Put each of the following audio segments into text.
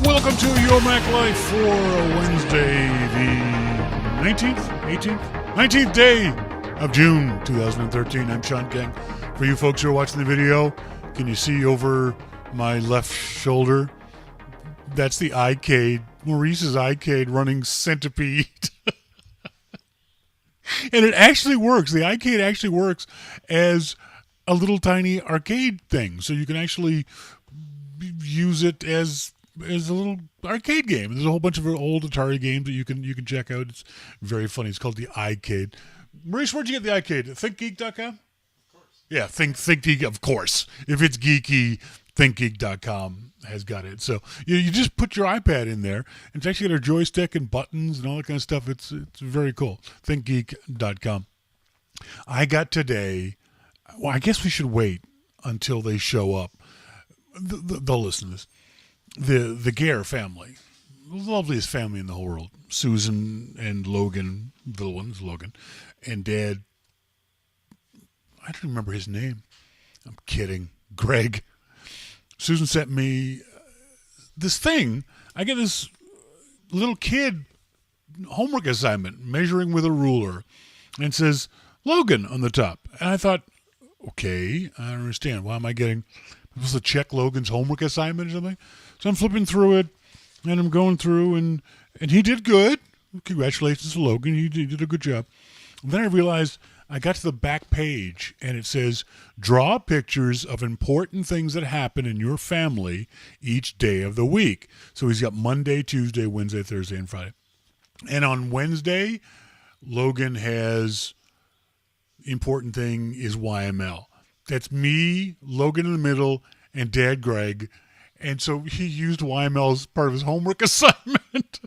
Welcome to Your Mac Life for Wednesday, the 19th day of June 2013. I'm Sean Gang. For you folks who are watching the video, can you see over my left shoulder? That's the iCade, Maurice's iCade running Centipede. And it actually works. The iCade actually works as a little tiny arcade thing. So you can actually use it as a little arcade game. There's a whole bunch of old Atari games that you can check out. It's very funny. It's called the iCade. Maurice, where'd you get the iCade? ThinkGeek.com? Of course. Yeah, ThinkGeek, of course. If it's geeky, ThinkGeek.com has got it. So you just put your iPad in there, and it's actually got a joystick and buttons and all that kind of stuff. It's very cool. ThinkGeek.com. I got today. Well, I guess we should wait until they show up. They'll listen to this. The Gare family, the loveliest family in the whole world. Susan and Logan, little one's Logan, and Dad, I don't remember his name. I'm kidding. Greg. Susan sent me this thing. I get this little kid homework assignment, measuring with a ruler, and it says Logan on the top. And I thought, okay, I don't understand. Why am I getting... I'm supposed to check Logan's homework assignment or something? So I'm flipping through it, and I'm going through, and he did good. Congratulations to Logan. He did a good job. And then I realized I got to the back page, and it says, draw pictures of important things that happen in your family each day of the week. So he's got Monday, Tuesday, Wednesday, Thursday, and Friday. And on Wednesday, Logan has important thing is YML. That's me, Logan in the middle, and Dad Greg. And so he used YML as part of his homework assignment.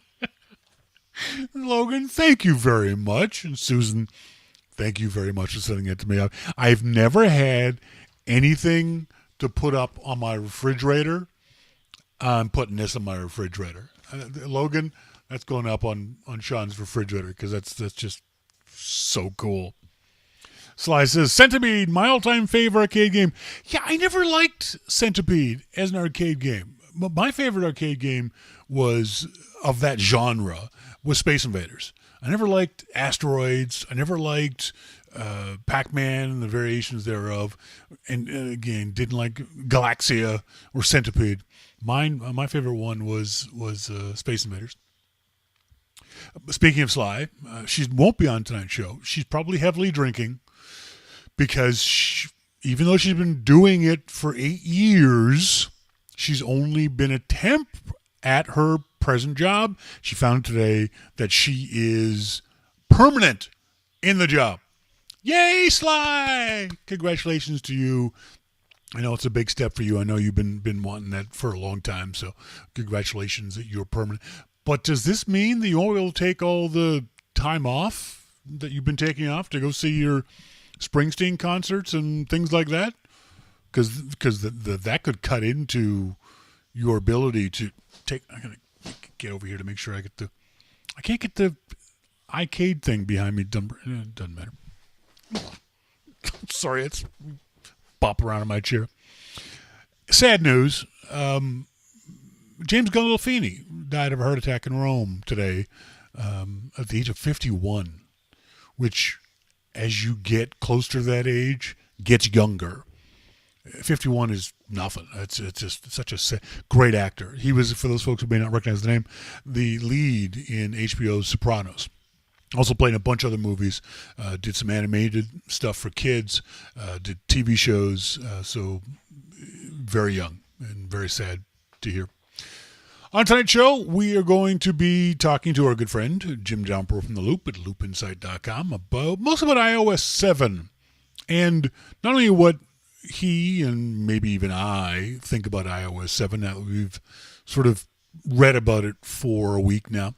Logan, thank you very much. And Susan, thank you very much for sending it to me. I've never had anything to put up on my refrigerator. I'm putting this on my refrigerator. Logan, that's going up on Sean's refrigerator because that's just so cool. Sly says, Centipede, my all-time favorite arcade game. Yeah, I never liked Centipede as an arcade game. But my favorite arcade game was, of that genre, was Space Invaders. I never liked Asteroids. I never liked Pac-Man and the variations thereof. And again, didn't like Galaxia or Centipede. My favorite one was Space Invaders. Speaking of Sly, she won't be on tonight's show. She's probably heavily drinking. Because even though she's been doing it for 8 years, she's only been a temp at her present job. She found today that she is permanent in the job. Yay, Sly! Congratulations to you. I know it's a big step for you. I know you've been wanting that for a long time, so congratulations that you're permanent. But does this mean that you won't be able to take all the time off that you've been taking off to go see your Springsteen concerts and things like that? Because that could cut into your ability to take... I'm going to get over here to make sure I get the... I can't get the iCade thing behind me. It doesn't matter. Sorry, it's bop around in my chair. Sad news. James Gandolfini died of a heart attack in Rome today at the age of 51, which... as you get closer to that age, gets younger. 51 is nothing. It's just such a great actor. He was, for those folks who may not recognize the name, the lead in HBO's Sopranos. Also played in a bunch of other movies. Did some animated stuff for kids. Did TV shows. So very young and very sad to hear. On tonight's show, we are going to be talking to our good friend, Jim Jomper from The Loop at loopinsight.com, mostly about iOS 7. And not only what he and maybe even I think about iOS 7, now that we've sort of read about it for a week now,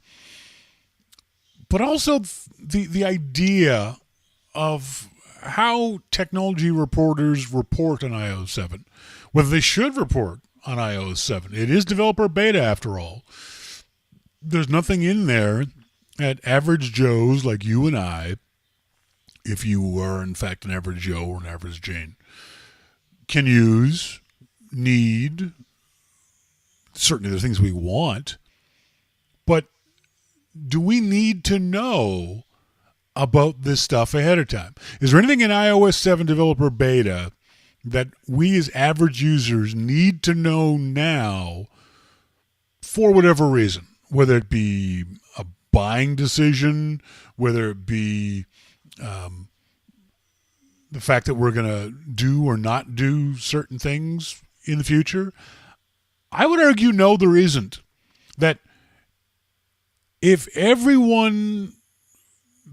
but also the idea of how technology reporters report on iOS 7, whether they should report on iOS 7. It is developer beta after all. There's nothing in there that average Joes like you and I, if you are in fact an average Joe or an average Jane, can use, need, certainly there's things we want, but do we need to know about this stuff ahead of time? Is there anything in iOS 7 developer beta that we as average users need to know now for whatever reason, whether it be a buying decision, whether it be the fact that we're going to do or not do certain things in the future? I would argue no, there isn't. That if everyone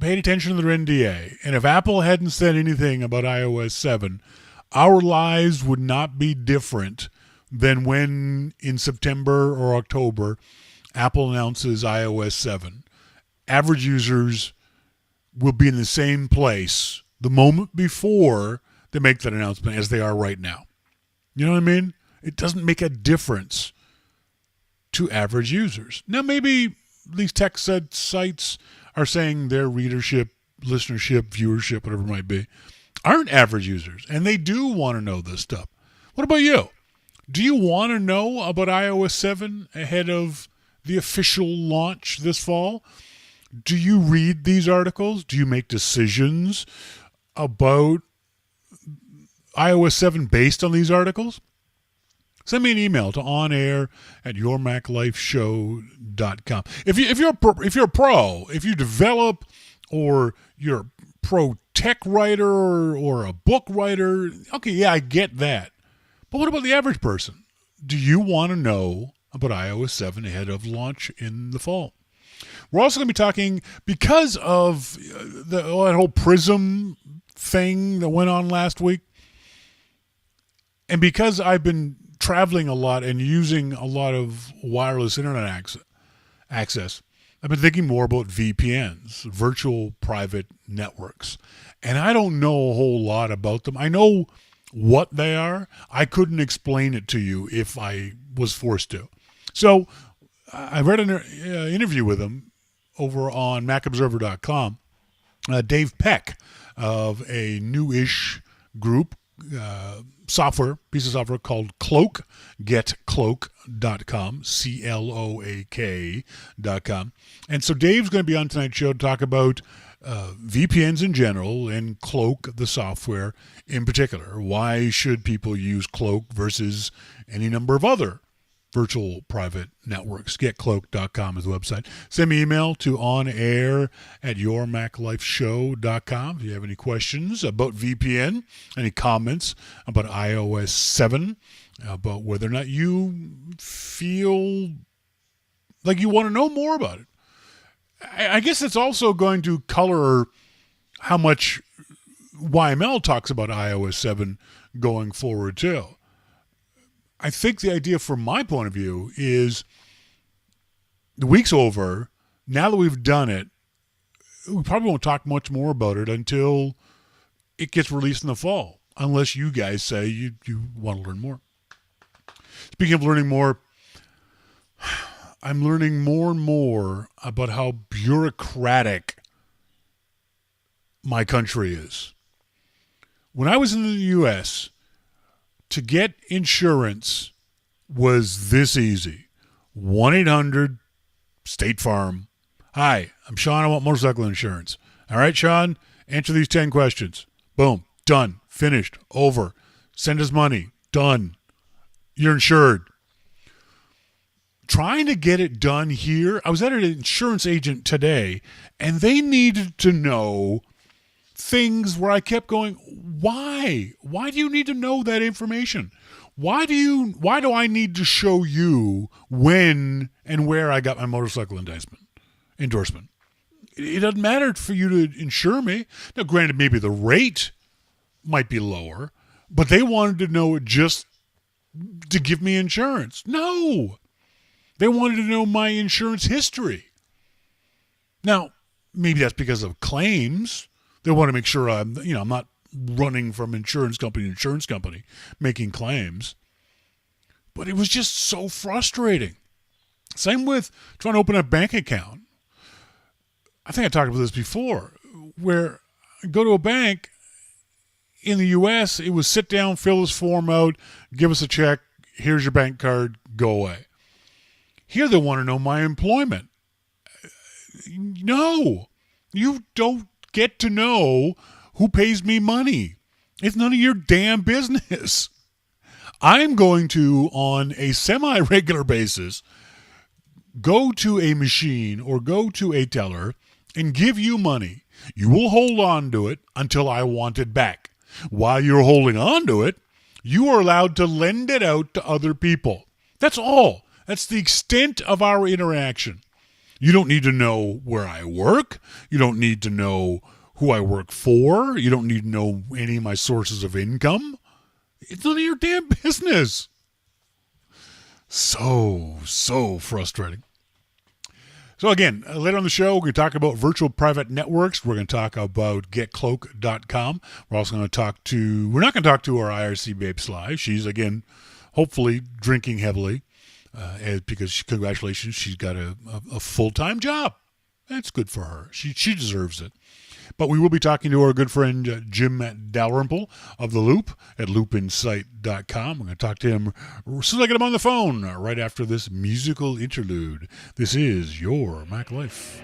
paid attention to their NDA, and if Apple hadn't said anything about iOS 7, our lives would not be different than when in September or October Apple announces iOS 7. Average users will be in the same place the moment before they make that announcement as they are right now. You know what I mean? It doesn't make a difference to average users. Now, maybe these tech sites are saying their readership, listenership, viewership, whatever it might be, aren't average users, and they do want to know this stuff. What about you? Do you want to know about iOS 7 ahead of the official launch this fall? Do you read these articles? Do you make decisions about iOS 7 based on these articles? Send me an email to onair@yourmaclifeshow.com. If you're a pro, if you develop, or you're a pro tech writer or a book writer, okay, yeah, I get that. But what about the average person? Do you want to know about iOS 7 ahead of launch in the fall? We're also going to be talking, because of that whole Prism thing that went on last week, and because I've been traveling a lot and using a lot of wireless internet access, I've been thinking more about VPNs, virtual private networks. And I don't know a whole lot about them. I know what they are. I couldn't explain it to you if I was forced to. So I read an interview with him over on MacObserver.com. Dave Peck of a newish group, piece of software called Cloak, getcloak.com, CLOAK.com. And so Dave's going to be on tonight's show to talk about VPNs in general and Cloak, the software in particular. Why should people use Cloak versus any number of other virtual private networks? Getcloak.com is the website. Send me an email to onair@yourmaclifeshow.com if you have any questions about VPN, any comments about iOS 7, about whether or not you feel like you want to know more about it. I guess it's also going to color how much YML talks about iOS 7 going forward too. I think the idea from my point of view is the week's over. Now that we've done it, we probably won't talk much more about it until it gets released in the fall, unless you guys say you want to learn more. Speaking of learning more, I'm learning more and more about how bureaucratic my country is. When I was in the U.S., to get insurance was this easy. 1-800-STATE FARM. Hi, I'm Sean. I want motorcycle insurance. All right, Sean, answer these 10 questions. Boom, done, finished, over. Send us money, done. You're insured. Trying to get it done here, I was at an insurance agent today, and they needed to know things where I kept going, why? Why do you need to know that information? Why do I need to show you when and where I got my motorcycle endorsement? It doesn't matter for you to insure me. Now, granted, maybe the rate might be lower, but they wanted to know it just to give me insurance. No. They wanted to know my insurance history. Now, maybe that's because of claims. They want to make sure I'm not running from insurance company to insurance company making claims. But it was just so frustrating. Same with trying to open a bank account. I think I talked about this before, where I go to a bank in the U.S., it was sit down, fill this form out, give us a check, here's your bank card, go away. Here they want to know my employment. No, you don't get to know who pays me money. It's none of your damn business. I'm going to, on a semi-regular basis, go to a machine or go to a teller and give you money. You will hold on to it until I want it back. While you're holding on to it, you are allowed to lend it out to other people. That's all. That's the extent of our interaction. You don't need to know where I work. You don't need to know who I work for. You don't need to know any of my sources of income. It's none of your damn business. So frustrating. So again, later on the show, we're going to talk about virtual private networks. We're going to talk about getcloak.com. We're also going to we're not going to talk to our IRC babe Sly. She's, again, hopefully drinking heavily because, congratulations, she's got a full-time job. That's good for her. She deserves it. But we will be talking to our good friend Jim Dalrymple of The Loop at loopinsight.com. We're going to talk to him as soon as I get him on the phone right after this musical interlude. This is Your Mac Life.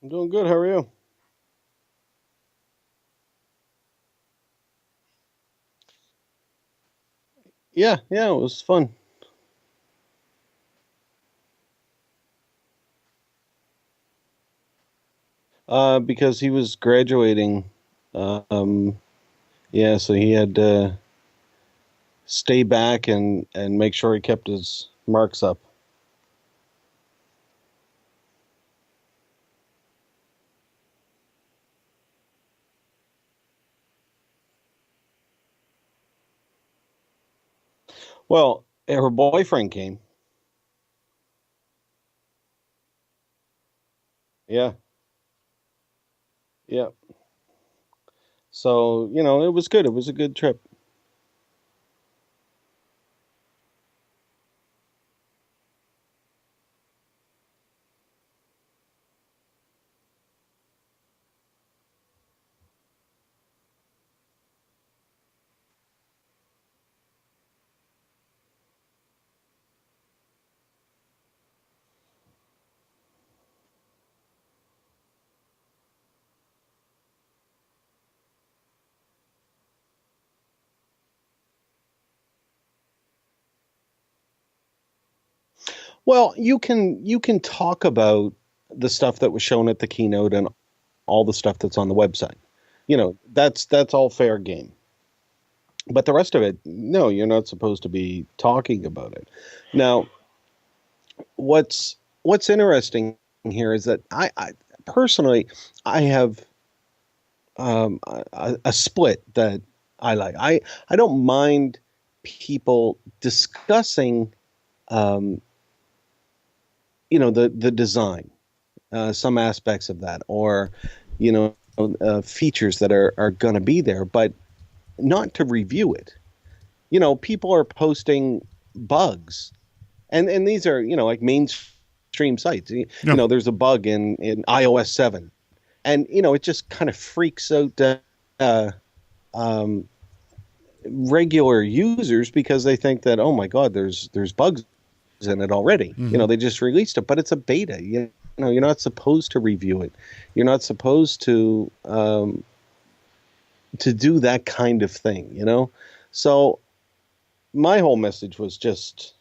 I'm doing good. How are you? Yeah, it was fun. Because he was graduating. Um, yeah, so he had to stay back and make sure he kept his marks up. Well, Her boyfriend came. Yeah, yeah. So, it was good. It was a good trip. Well, you can talk about the stuff that was shown at the keynote and all the stuff that's on the website. That's all fair game. But the rest of it, no, you're not supposed to be talking about it. Now, what's interesting here is that I personally I have a split that I like. I don't mind people discussing um, the design, some aspects of that, or features that are going to be there, but not to review it. People are posting bugs, and these are like mainstream sites. No. There's a bug in iOS 7, and it just kind of freaks out uh, um, regular users because they think that, oh my god, there's bugs in it already. Mm-hmm. They just released it, but it's a beta. You're not supposed to review it. You're not supposed to do that kind of thing. So my whole message was just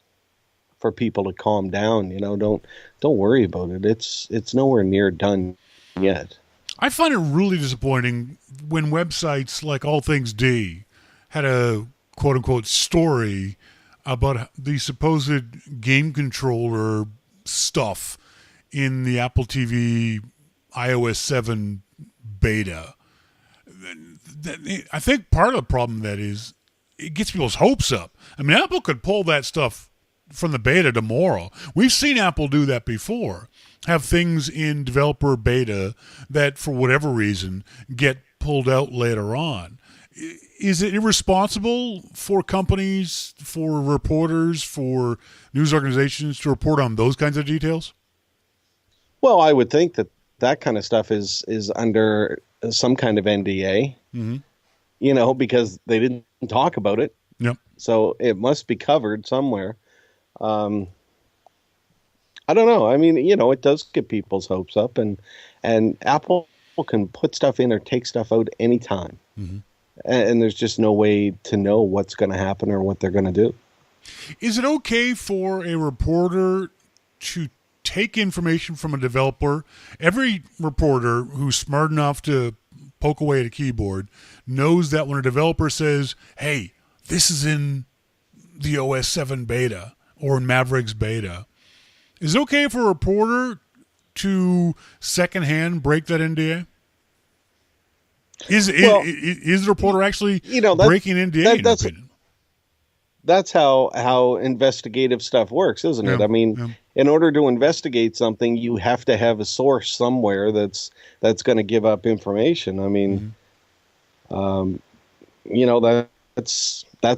for people to calm down. Don't worry about it. It's nowhere near done yet. I find it really disappointing when websites like All Things D had a quote unquote story about the supposed game controller stuff in the Apple TV iOS 7 beta. I think part of the problem that is it gets people's hopes up. I mean, Apple could pull that stuff from the beta tomorrow. We've seen Apple do that before. Have things in developer beta that, for whatever reason, get pulled out later on. Is it irresponsible for companies, for reporters, for news organizations to report on those kinds of details? Well, I would think that kind of stuff is under some kind of NDA, because they didn't talk about it. Yep. So it must be covered somewhere. I don't know. I mean, it does get people's hopes up, and Apple can put stuff in or take stuff out anytime. Mm-hmm. And there's just no way to know what's going to happen or what they're going to do. Is it okay for a reporter to take information from a developer? Every reporter who's smart enough to poke away at a keyboard knows that when a developer says, hey, this is in the OS 7 beta or in Mavericks beta, is it okay for a reporter to secondhand break that NDA? Is the reporter actually breaking NDA in your opinion? That's how investigative stuff works, isn't it? I mean, in order to investigate something, you have to have a source somewhere that's going to give up information. I mean, that's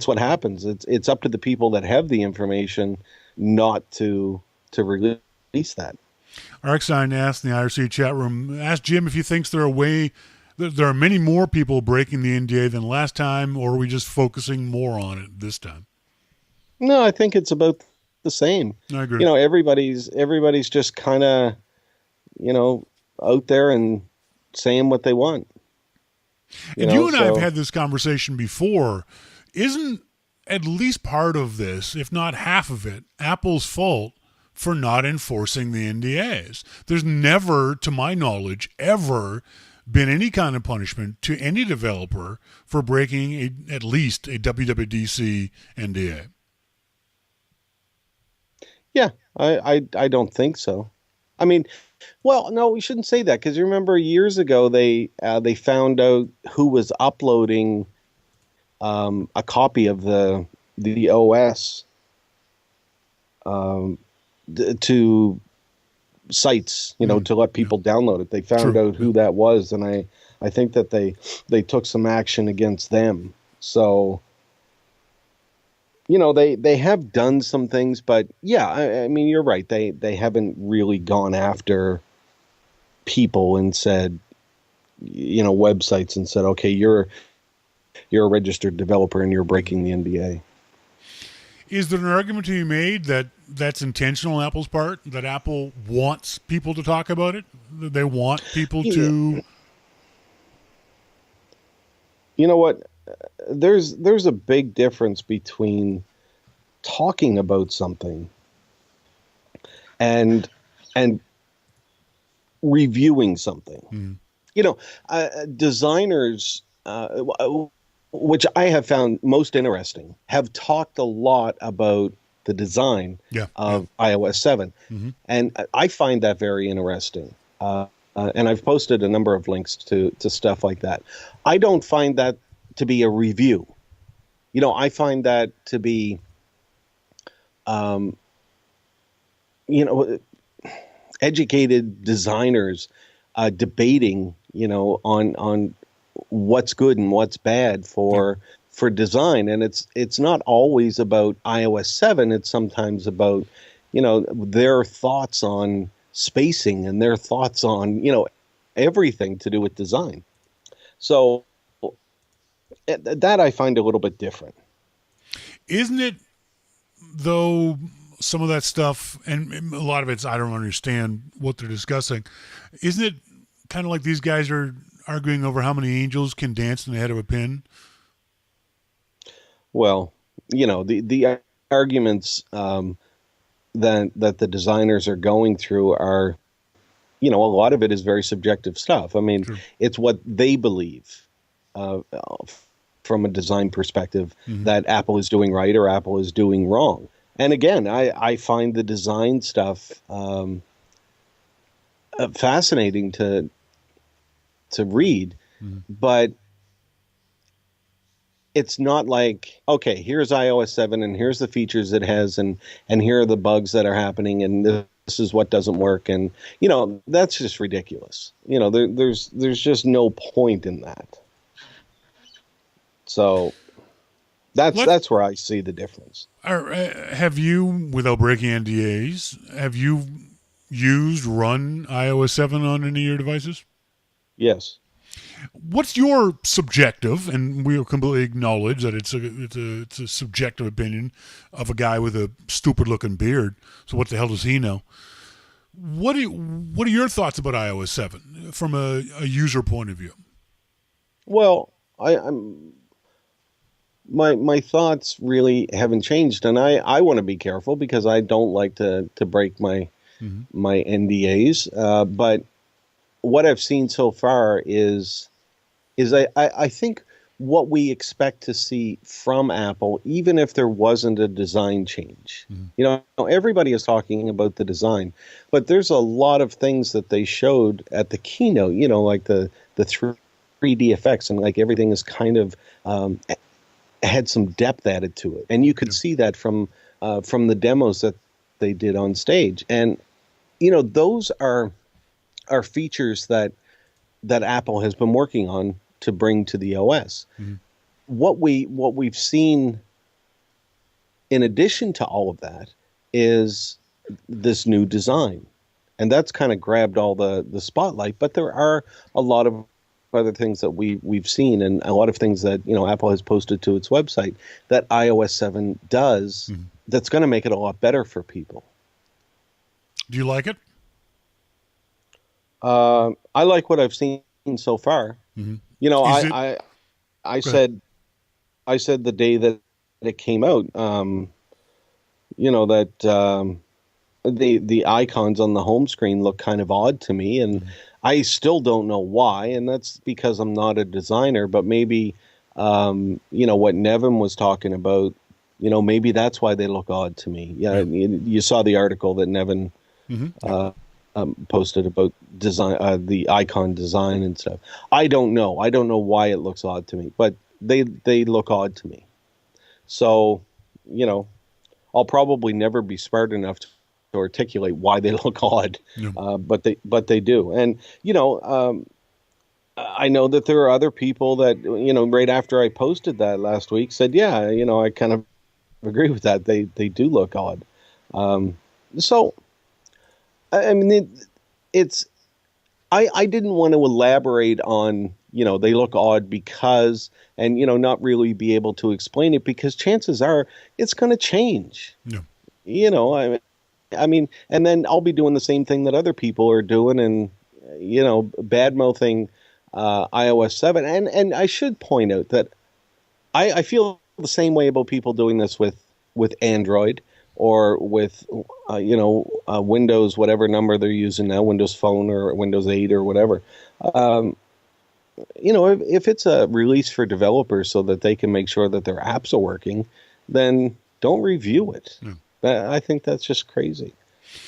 what happens. It's up to the people that have the information not to release that. Arcsign asked in the IRC chat room, ask Jim if he thinks there are many more people breaking the NDA than last time, or are we just focusing more on it this time? No, I think it's about the same. I agree. Everybody's just kind of, out there and saying what they want. You and I have had this conversation before. Isn't at least part of this, if not half of it, Apple's fault for not enforcing the NDAs? There's never, to my knowledge, ever been any kind of punishment to any developer for breaking at least a WWDC NDA. Yeah, I don't think so. I mean, well, no, we shouldn't say that, because you remember years ago they found out who was uploading a copy of the OS to sites, to let people download it. They found out who that was, and I think that they took some action against them. So, they have done some things, but yeah, I mean, you're right. They haven't really gone after people and said, websites and said, okay, you're a registered developer and you're breaking the NDA. Is there an argument to be made that that's intentional on Apple's part, that Apple wants people to talk about it? That they want people to... You know what? There's a big difference between talking about something and reviewing something. Designers, which I have found most interesting, have talked a lot about the design of iOS 7. And I find that very interesting. And I've posted a number of links to stuff like that. I don't find that to be a review. I find that to be, educated designers debating, on what's good and what's bad for design. And it's not always about iOS 7. It's sometimes about, their thoughts on spacing and their thoughts on, everything to do with design. So that I find a little bit different. Isn't it, though, some of that stuff, and a lot of it's, I don't understand what they're discussing, isn't it kind of like these guys are arguing over how many angels can dance in the head of a pin? Well, the arguments that the designers are going through are, a lot of it is very subjective stuff. I mean, It's what they believe from a design perspective that Apple is doing right or Apple is doing wrong. And again, I find the design stuff fascinating to read, but it's not like, okay, here's iOS 7 and here's the features it has and here are the bugs that are happening and this is what doesn't work. And, that's just ridiculous. There's just no point in that. So that's where I see the difference. Have you, without breaking NDAs, have you run iOS 7 on any of your devices? Yes. What's your subjective, and we completely acknowledge that it's a subjective opinion of a guy with a stupid looking beard. So what the hell does he know? What are your thoughts about iOS 7 from a user point of view? Well, my thoughts really haven't changed, and I want to be careful because I don't like to break my NDAs. But what I've seen so far is I think what we expect to see from Apple, even if there wasn't a design change. Everybody is talking about the design, but there's a lot of things that they showed at the keynote, like the 3D effects and like everything is kind of had some depth added to it. And you could see that from the demos that they did on stage. And, those are features that Apple has been working on to bring to the OS. What we've seen in addition to all of that is this new design. And that's kind of grabbed all the spotlight, but there are a lot of other things that we've seen and a lot of things that, Apple has posted to its website that iOS 7 does that's going to make it a lot better for people. Do you like it? I like what I've seen so far. I said the day that it came out, that the icons on the home screen look kind of odd to me, and I still don't know why, and that's because I'm not a designer, but maybe what Nevin was talking about, maybe that's why they look odd to me. You saw the article that Nevin posted about design, the icon design and stuff. I don't know why it looks odd to me, but they look odd to me. So, I'll probably never be smart enough to articulate why they look odd, No. but they do. And I know that there are other people that right after I posted that last week said, yeah, I kind of agree with that. They do look odd. So I mean, it's I didn't want to elaborate on they look odd because, and not really be able to explain it, because chances are it's going to change. No. I mean, and then I'll be doing the same thing that other people are doing, and bad mouthing iOS 7. And I should point out that I feel the same way about people doing this with Android or with Windows, whatever number they're using now, Windows Phone or Windows 8 or whatever. If it's a release for developers so that they can make sure that their apps are working, then don't review it. I think that's just crazy.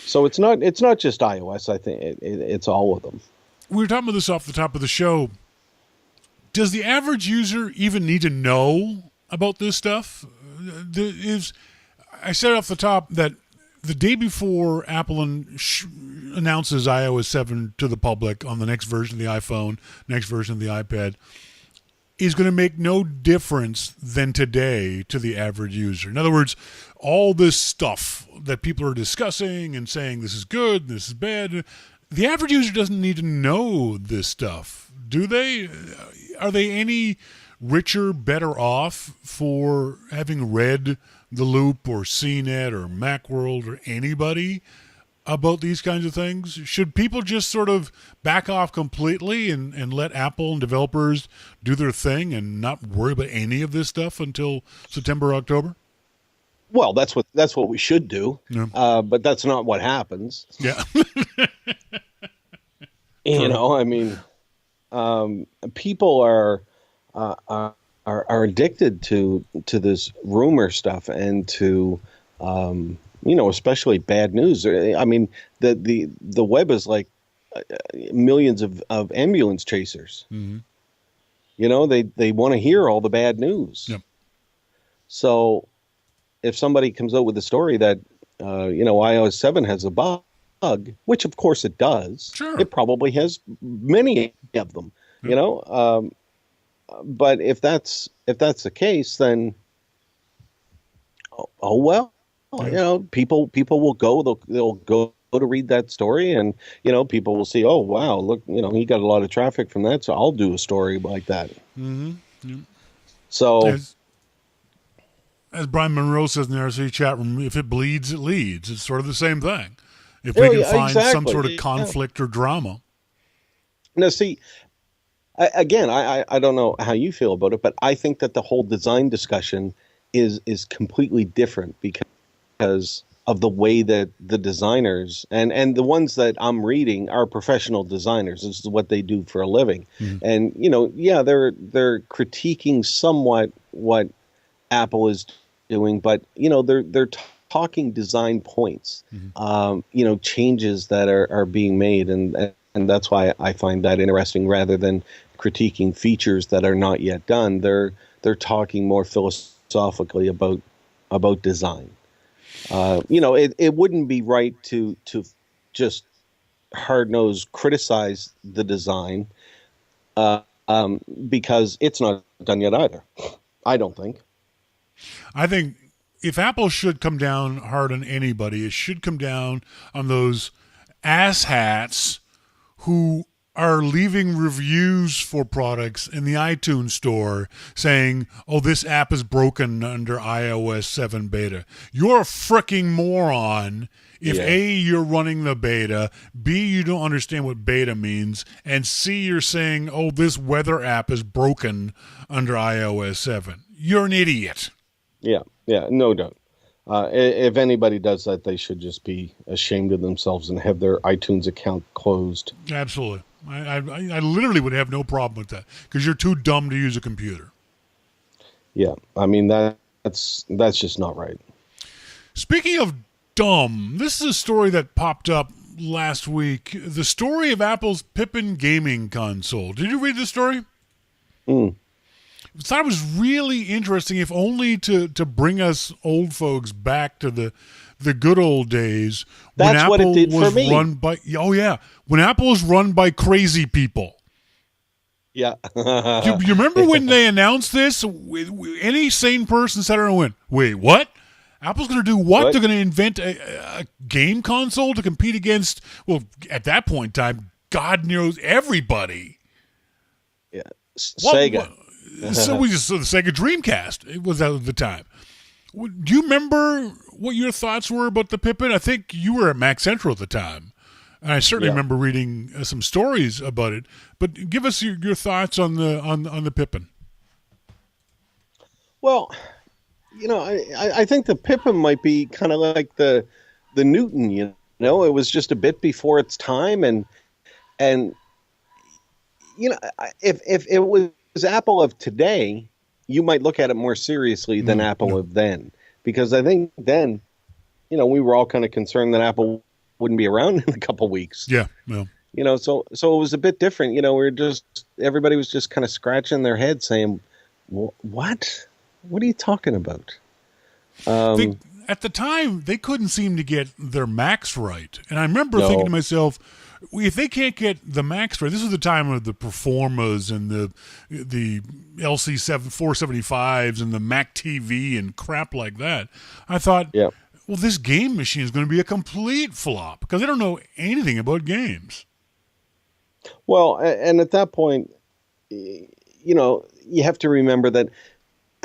So it's not just iOS. I think it's all of them. We were talking about this off the top of the show. Does the average user even need to know about this stuff? I said off the top that the day before Apple announces iOS 7 to the public on the next version of the iPhone, next version of the iPad, is going to make no difference than today to the average user. In other words, all this stuff that people are discussing and saying this is good, this is bad, the average user doesn't need to know this stuff, do they? Are they any richer, better off for having read The Loop or CNET or Macworld or anybody about these kinds of things? Should people just sort of back off completely and let Apple and developers do their thing and not worry about any of this stuff until September, October? Well, that's what we should do. Yeah. But that's not what happens. Yeah. I mean, people are addicted to this rumor stuff and to especially bad news. I mean, the web is like millions of ambulance chasers. Mm-hmm. They want to hear all the bad news. Yep. So if somebody comes out with a story that iOS 7 has a bug, which of course it does, sure, it probably has many of them. Yep. But if that's the case, then oh well. Yeah. People will go. They'll go to read that story, and people will see. Oh wow, look, he got a lot of traffic from that, so I'll do a story like that. Mm-hmm. Yep. So, as Brian Monroe says in the RC chat room, if it bleeds, it leads. It's sort of the same thing. If we can find some sort of conflict or drama. Now, see, I don't know how you feel about it, but I think that the whole design discussion is completely different because of the way that the designers and the ones that I'm reading are professional designers. This is what they do for a living. Mm-hmm. And they're critiquing somewhat what Apple is doing, but they're talking design points, mm-hmm. Changes that are being made, and that's why I find that interesting rather than critiquing features that are not yet done. They're talking more philosophically about design. It wouldn't be right to just hard-nosed criticize the design because it's not done yet either. I don't think. I think if Apple should come down hard on anybody, it should come down on those asshats who are leaving reviews for products in the iTunes store saying, oh, this app is broken under iOS 7 beta. You're a freaking moron if A, you're running the beta, B, you don't understand what beta means, and C, you're saying, oh, this weather app is broken under iOS 7. You're an idiot. Yeah, no doubt. If anybody does that, they should just be ashamed of themselves and have their iTunes account closed. Absolutely. I literally would have no problem with that because you're too dumb to use a computer. Yeah, I mean, that's just not right. Speaking of dumb, this is a story that popped up last week. The story of Apple's Pippin gaming console. Did you read this story? thought it was really interesting, if only to bring us old folks back to the good old days when That's what it Apple did for was me. run by when Apple was run by crazy people. Yeah. You remember when they announced this? Any sane person sat around and went, "Wait, what? Apple's going to do what? What? They're going to invent a game console to compete against?" Well, at that point in time, God knows everybody. Yeah. What- Sega. So we just saw the Sega Dreamcast. It was out at the time. Do you remember what your thoughts were about the Pippin? I think you were at Mac Central at the time, and I certainly remember reading some stories about it. But give us your thoughts on the Pippin. Well, I think the Pippin might be kind of like the Newton. It was just a bit before its time, and if it was Apple of today, you might look at it more seriously than Apple of then, because I think then, we were all kind of concerned that Apple wouldn't be around in a couple weeks. Yeah. So it was a bit different. Everybody was just kind of scratching their head saying, "What? What are you talking about?" At the time, they couldn't seem to get their Macs right, and I remember thinking to myself, if they can't get the Macs right, this is the time of the Performas and the LC 475s and the Mac TV and crap like that. I thought, well, this game machine is going to be a complete flop because they don't know anything about games. Well, and at that point, you have to remember that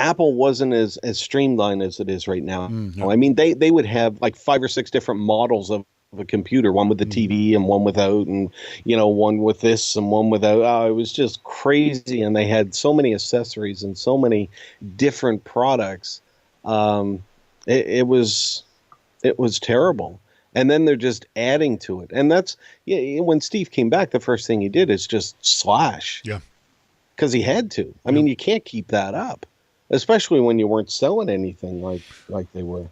Apple wasn't as streamlined as it is right now. I mean, they would have like 5 or 6 different models of a computer, one with the TV and one without, and one with this and one without. Oh, it was just crazy, and they had so many accessories and so many different products. It was terrible. And then they're just adding to it, and that's when Steve came back. The first thing he did is just slash, because he had to. I mean, you can't keep that up, especially when you weren't selling anything like they were.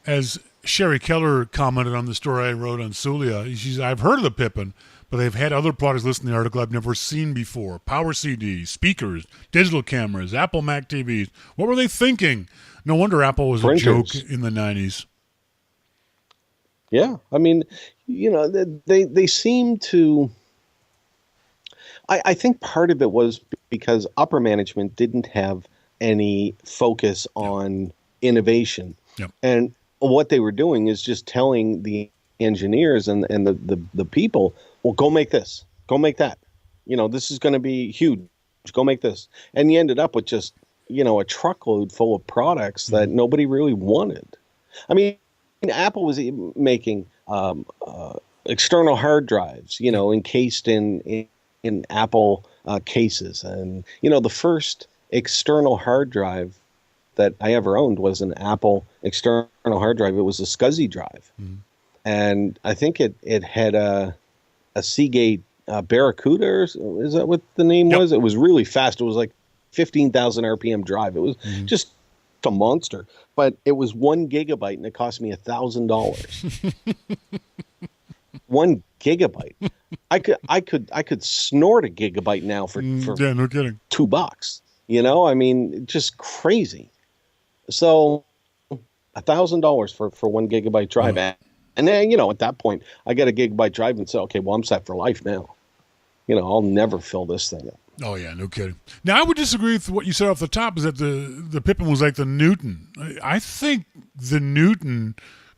As Sherry Keller commented on the story I wrote on Sulia, she said, "I've heard of the Pippin, but they've had other products listed in the article I've never seen before. Power CDs, speakers, digital cameras, Apple Mac TVs. What were they thinking? No wonder Apple was Printers. a joke in the 90s. Yeah, I mean, they seem to. I think part of it was because upper management didn't have any focus on innovation, and what they were doing is just telling the engineers and the people, well, go make this, go make that. This is going to be huge. Go make this, and you ended up with just a truckload full of products that nobody really wanted. I mean, Apple was making external hard drives, encased in Apple cases, and the first external hard drive that I ever owned was an Apple external hard drive. It was a SCSI drive, and I think it had a Seagate Barracuda. Is that what the name was? It was really fast. It was like 15,000 RPM drive. It was just a monster, but it was 1 gigabyte and it cost me $1,000. 1 gigabyte. I could snort a gigabyte now for no kidding, $2. I mean, just crazy. So $1,000 for 1 gigabyte drive. And then, at that point I get a gigabyte drive and say, okay, well, I'm set for life now. I'll never fill this thing up. Oh, yeah, no kidding. Now, I would disagree with what you said off the top, is that the Pippin was like the Newton. I think the Newton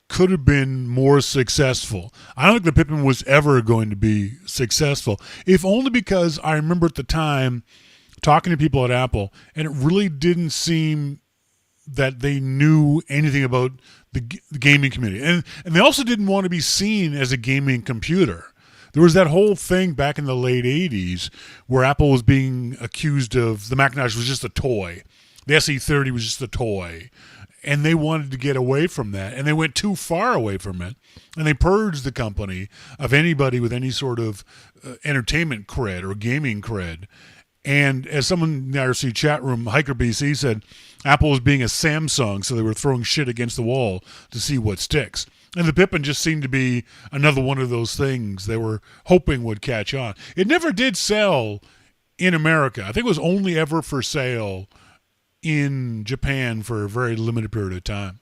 could have been more successful. I don't think the Pippin was ever going to be successful, if only because I remember at the time talking to people at Apple, and it really didn't seem that they knew anything about the gaming community. And they also didn't want to be seen as a gaming computer. There was that whole thing back in the late 80s where Apple was being accused of the Macintosh was just a toy. The SE30 was just a toy. And they wanted to get away from that. And they went too far away from it. And they purged the company of anybody with any sort of entertainment cred or gaming cred. And as someone in the IRC chat room, Hiker BC, said, Apple was being a Samsung, so they were throwing shit against the wall to see what sticks. And the Pippin just seemed to be another one of those things they were hoping would catch on. It never did sell in America. I think it was only ever for sale in Japan for a very limited period of time.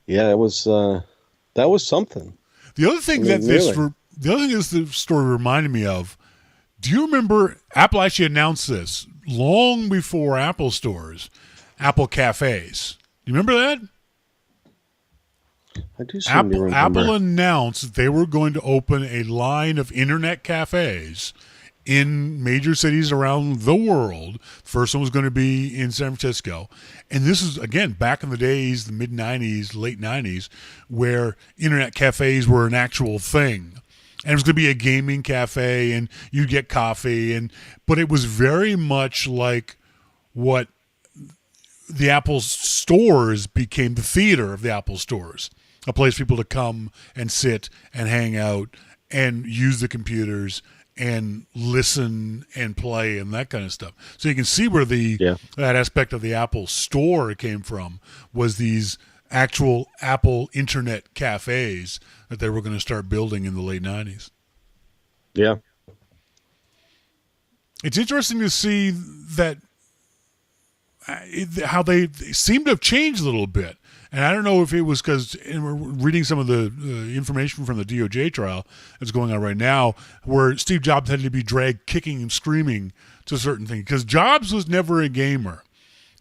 Yeah, it was that was something. The other thing the story reminded me of. Do you remember Apple actually announced this long before Apple stores, Apple cafes? Do you remember that? I do seem to remember. Apple announced that they were going to open a line of internet cafes in major cities around the world. First one was going to be in San Francisco. And this is, again, back in the days, the mid-'90s, late '90s, where internet cafes were an actual thing. And it was going to be a gaming cafe, and you'd get coffee. But it was very much like what the Apple stores became, the theater of the Apple stores. A place for people to come and sit and hang out and use the computers and listen and play and that kind of stuff. So you can see where that aspect of the Apple store came from, was these actual Apple internet cafes that they were going to start building in the late 90s. Yeah. It's interesting to see that how they seem to have changed a little bit. And I don't know if it was because we're reading some of the information from the DOJ trial that's going on right now, where Steve Jobs had to be dragged kicking and screaming to certain things. Because Jobs was never a gamer.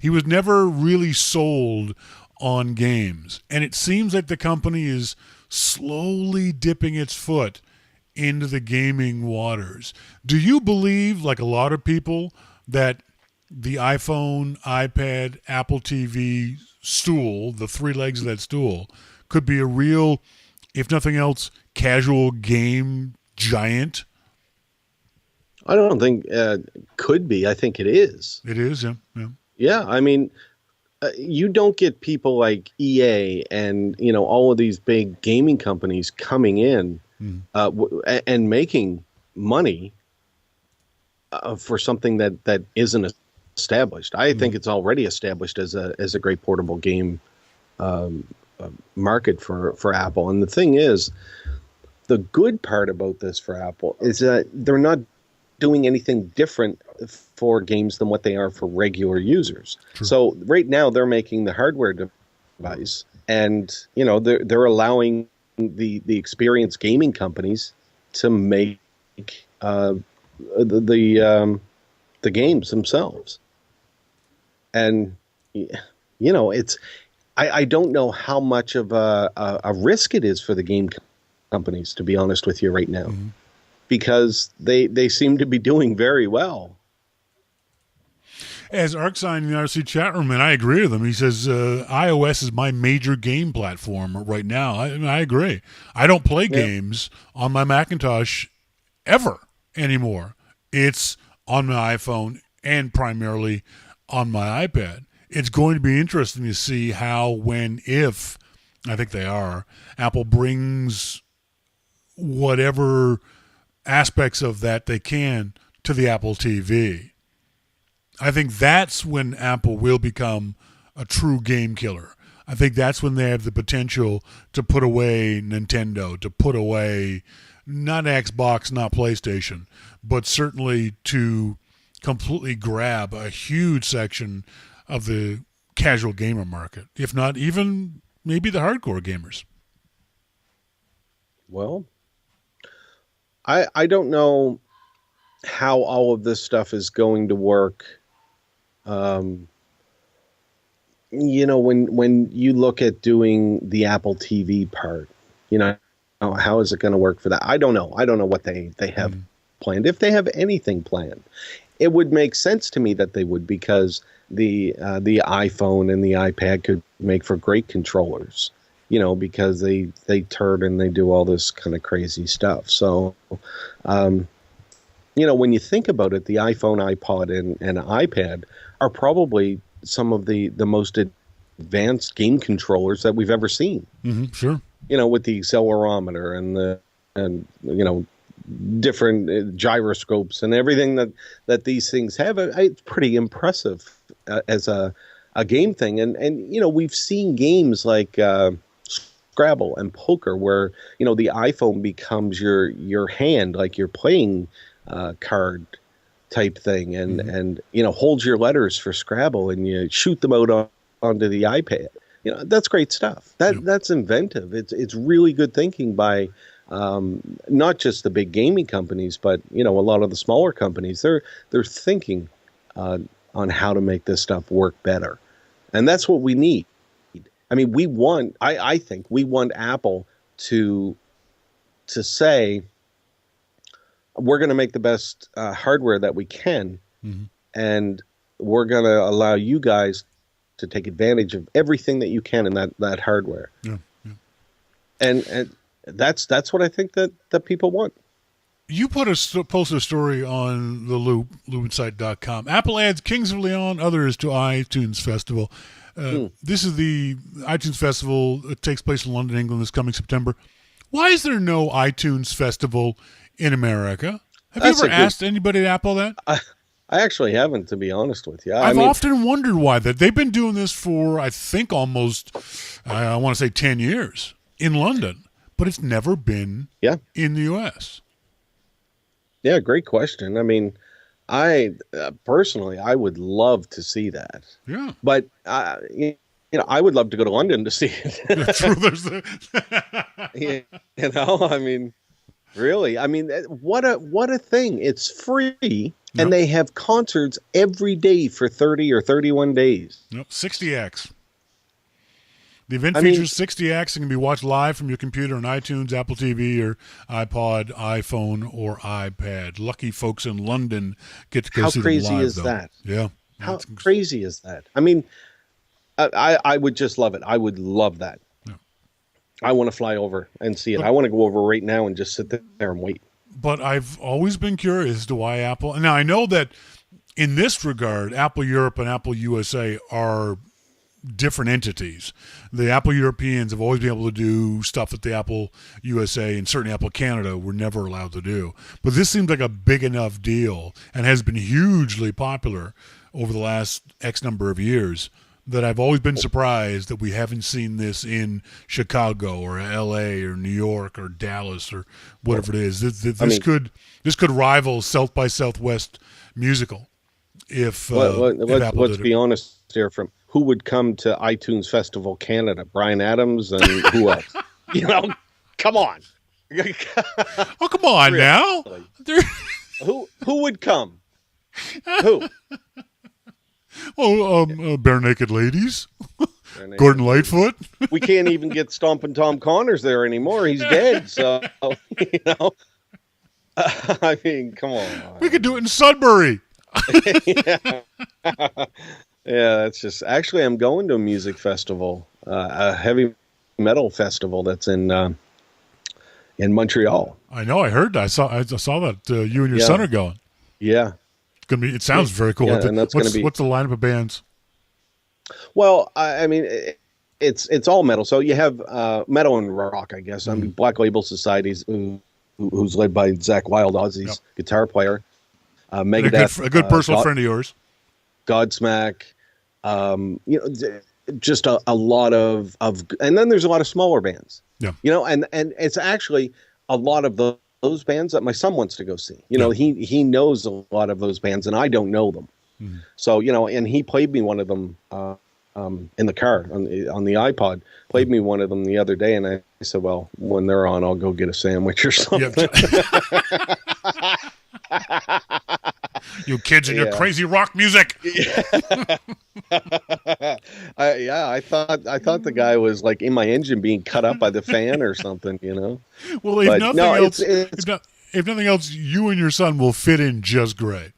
He was never really sold on games. And it seems like the company is slowly dipping its foot into the gaming waters. Do you believe, like a lot of people, that the iPhone, iPad, Apple TV stool, the three legs of that stool, could be a real, if nothing else, casual game giant? I don't think could be. I think it is. It is, yeah. Yeah, I mean, you don't get people like EA and all of these big gaming companies coming in and making money for something that isn't established. I think it's already established as a great portable game market for Apple. And the thing is, the good part about this for Apple is that they're not doing anything different for games than what they are for regular users. True. So right now they're making the hardware device, and they're allowing the experienced gaming companies to make the games themselves. And it's I don't know how much of a risk it is for the game companies, to be honest with you right now, because they seem to be doing very well. As ArcSign in the RC chat room, and I agree with him. He says iOS is my major game platform right now. I agree. I don't play games on my Macintosh ever anymore. It's on my iPhone and primarily on my iPad. It's going to be interesting to see how, when, if, I think they are, Apple brings whatever aspects of that they can to the Apple TV. I think that's when Apple will become a true game killer. I think that's when they have the potential to put away Nintendo, to put away not Xbox, not PlayStation, but certainly to completely grab a huge section of the casual gamer market, if not even maybe the hardcore gamers. Well, I don't know how all of this stuff is going to work. When you look at doing the Apple TV part, how is it going to work for that? I don't know. I don't know what they have planned. If they have anything planned, it would make sense to me that they would, because the iPhone and the iPad could make for great controllers, because they turn and they do all this kind of crazy stuff. So, when you think about it, the iPhone, iPod, and iPad are probably some of the most advanced game controllers that we've ever seen. Mm-hmm, sure. With the accelerometer and different gyroscopes and everything that these things have. It's pretty impressive as a game thing. And we've seen games like Scrabble and poker where, the iPhone becomes your hand, like your playing card type thing, and hold your letters for Scrabble, and you shoot them out onto the iPad. That's great stuff. That's inventive. It's really good thinking by not just the big gaming companies, but a lot of the smaller companies. They're thinking on how to make this stuff work better, and that's what we need. I mean, I think we want Apple to say, we're going to make the best hardware that we can, and we're going to allow you guys to take advantage of everything that you can in that hardware. Yeah. And that's what I think that people want. You posted a story on the Loop, loopinsight.com. Apple adds Kings of Leon, others to iTunes Festival. This is the iTunes Festival. It takes place in London, England this coming September. Why is there no iTunes Festival in America? Have you ever asked anybody at Apple that? I actually haven't, to be honest with you. I've often wondered why that. They've been doing this for, I think, almost, I want to say 10 years in London, but it's never been in the U.S. Yeah, great question. I mean, I personally, I would love to see that. Yeah. But, I would love to go to London to see it. True, there's I mean, really, I mean, what a thing. It's free, and they have concerts every day for 30 or 31 days. 60 acts. The event features 60 acts and can be watched live from your computer on iTunes, Apple TV, or iPod, iPhone, or iPad. Lucky folks in London get to go see them live. How crazy is that? Yeah. How crazy is that? I mean, I would just love it. I would love that. Yeah. I want to fly over and see it. I want to go over right now and just sit there and wait. But I've always been curious as to why Apple. Now, I know that in this regard, Apple Europe and Apple USA are different entities. The Apple Europeans have always been able to do stuff that the Apple USA and certainly Apple Canada were never allowed to do. But this seems like a big enough deal and has been hugely popular over the last X number of years that I've always been surprised that we haven't seen this in Chicago or LA or New York or Dallas or whatever it is. This could rival South by Southwest musical if let's be honest here. From who would come to iTunes Festival Canada? Bryan Adams and who else? Come on. Oh, come on now. Who would come? Who? Oh, Bare Naked Ladies. Gordon Lightfoot. We can't even get Stompin' Tom Connors there anymore. He's dead. So, I mean, come on. We could do it in Sudbury. Yeah, that's just. Actually, I'm going to a music festival, a heavy metal festival that's in Montreal. I know. I heard that. I saw that you and your son are going. Yeah. It sounds very cool. Yeah, and that's what's the lineup of bands? Well, I mean, it's all metal. So you have metal and rock, I guess. I mean, Black Label Society's who's led by Zach Wilde, Ozzy's guitar player. Megadeth, a good personal friend of yours. Godsmack, just a lot of, and then there's a lot of smaller bands. Yeah, and it's actually a lot of those bands that my son wants to go see. He knows a lot of those bands, and I don't know them. Mm-hmm. So and he played me one of them in the car on the iPod. Played me one of them the other day, and I said, "Well, when they're on, I'll go get a sandwich or something." Yep. You kids and your crazy rock music. I thought the guy was like in my engine being cut up by the fan or something, Well, if nothing else, you and your son will fit in just great.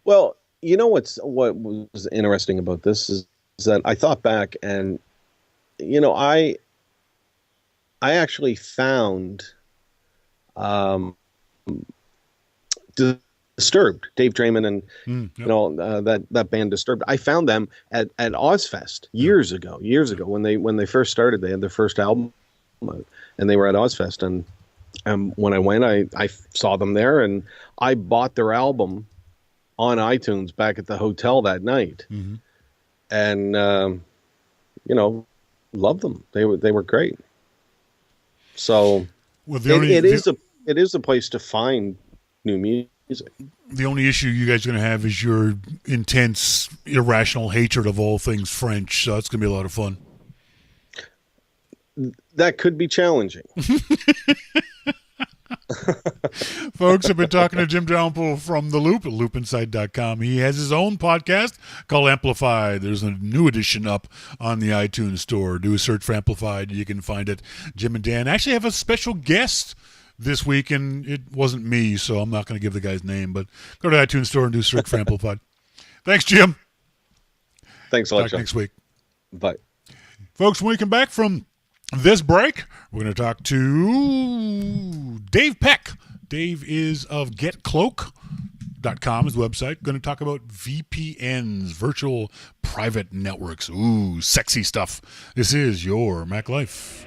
Well, what was interesting about this is that I thought back and I actually found Disturbed, Dave Draymond and that band Disturbed. I found them at Ozfest years ago when they first started. They had their first album and they were at Ozfest, and when I went, I saw them there, and I bought their album on iTunes back at the hotel that night, and loved them. They were great. So it is a place to find new music. The only issue you guys are going to have is your intense, irrational hatred of all things French. So it's going to be a lot of fun. That could be challenging. Folks, I've been talking to Jim Dalrymple from The Loop at loopinsight.com. He has his own podcast called Amplified. There's a new edition up on the iTunes store. Do a search for Amplified. You can find it. Jim and Dan actually have a special guest this week, and it wasn't me, so I'm not going to give the guy's name, but go to the iTunes store and do a search for Amplified. Thanks, Jim. Thanks a lot, Talk John. next week. Bye. Folks, when we come back from this break, we're going to talk to Dave Peck. Dave is of getcloak.com, his website. Going to talk about VPNs, virtual private networks. Ooh, sexy stuff. This is your Mac Life.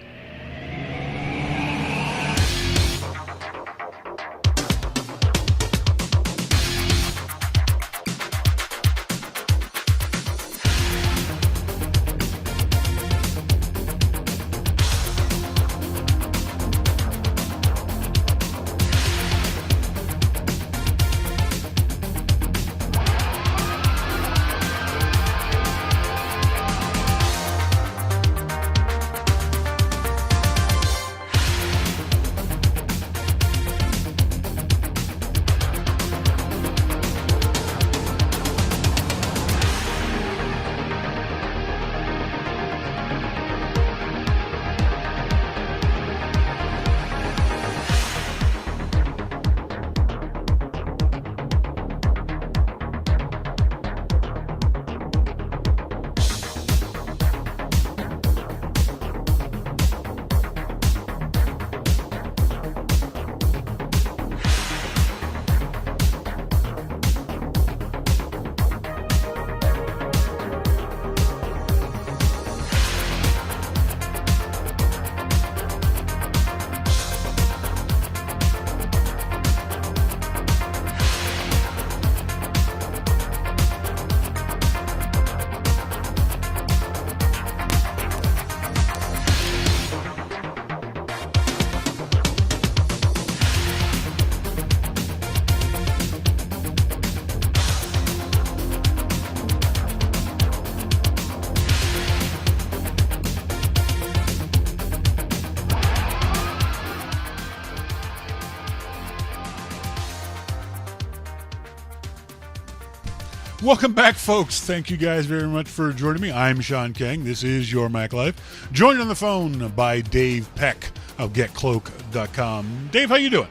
Welcome back, folks. Thank you guys very much for joining me. I'm Sean Kang. This is your Mac Life. Joined on the phone by Dave Peck of getcloak.com. Dave, how you doing?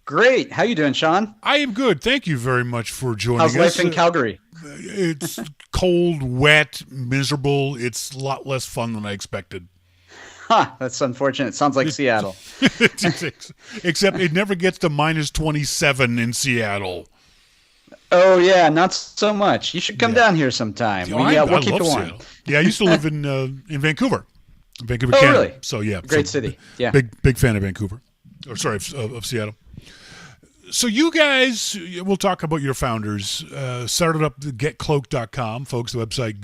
Great. How you doing, Sean? I am good. Thank you very much for joining us. How's life in Calgary? It's cold, wet, miserable. It's a lot less fun than I expected. That's unfortunate. Sounds like Seattle. Except it never gets to minus 27 in Seattle. Oh, yeah, not so much. You should come down here sometime. We'll keep you warm. Seattle. Yeah, I used to live in Vancouver, Canada. Really? So yeah, great city. Yeah, big fan of Vancouver. Or sorry, of Seattle. So you guys, we'll talk about your founders. Started up getcloak.com, folks. The website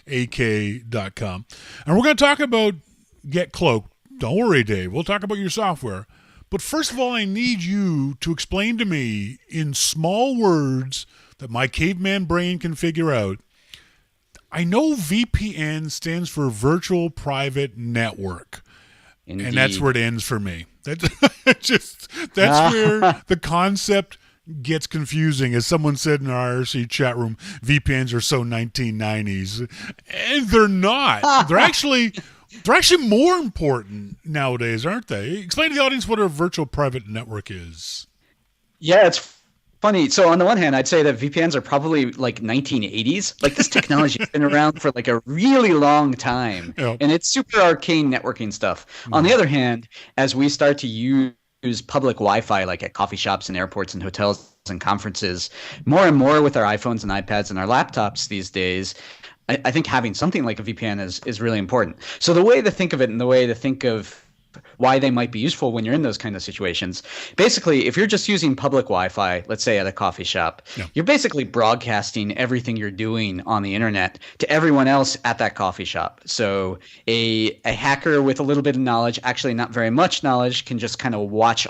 getcloak.com, and we're going to talk about GetCloak. Don't worry, Dave. We'll talk about your software. But first of all, I need you to explain to me in small words that my caveman brain can figure out. I know VPN stands for Virtual Private Network. Indeed. And that's where it ends for me. That's where the concept gets confusing. As someone said in our IRC chat room, VPNs are so 1990s. And they're not. They're actually more important nowadays, aren't they? Explain to the audience what a virtual private network is. Yeah, it's funny. So on the one hand, I'd say that VPNs are probably like 1980s. Like this technology has been around for like a really long time. Yep. And it's super arcane networking stuff. Mm. On the other hand, as we start to use public Wi-Fi, like at coffee shops and airports and hotels and conferences, more and more with our iPhones and iPads and our laptops these days, I think having something like a VPN is really important. So the way to think of it and the way to think of why they might be useful when you're in those kind of situations, basically, if you're just using public Wi-Fi, let's say at a coffee shop, you're basically broadcasting everything you're doing on the internet to everyone else at that coffee shop. So a hacker with a little bit of knowledge, actually not very much knowledge, can just kind of watch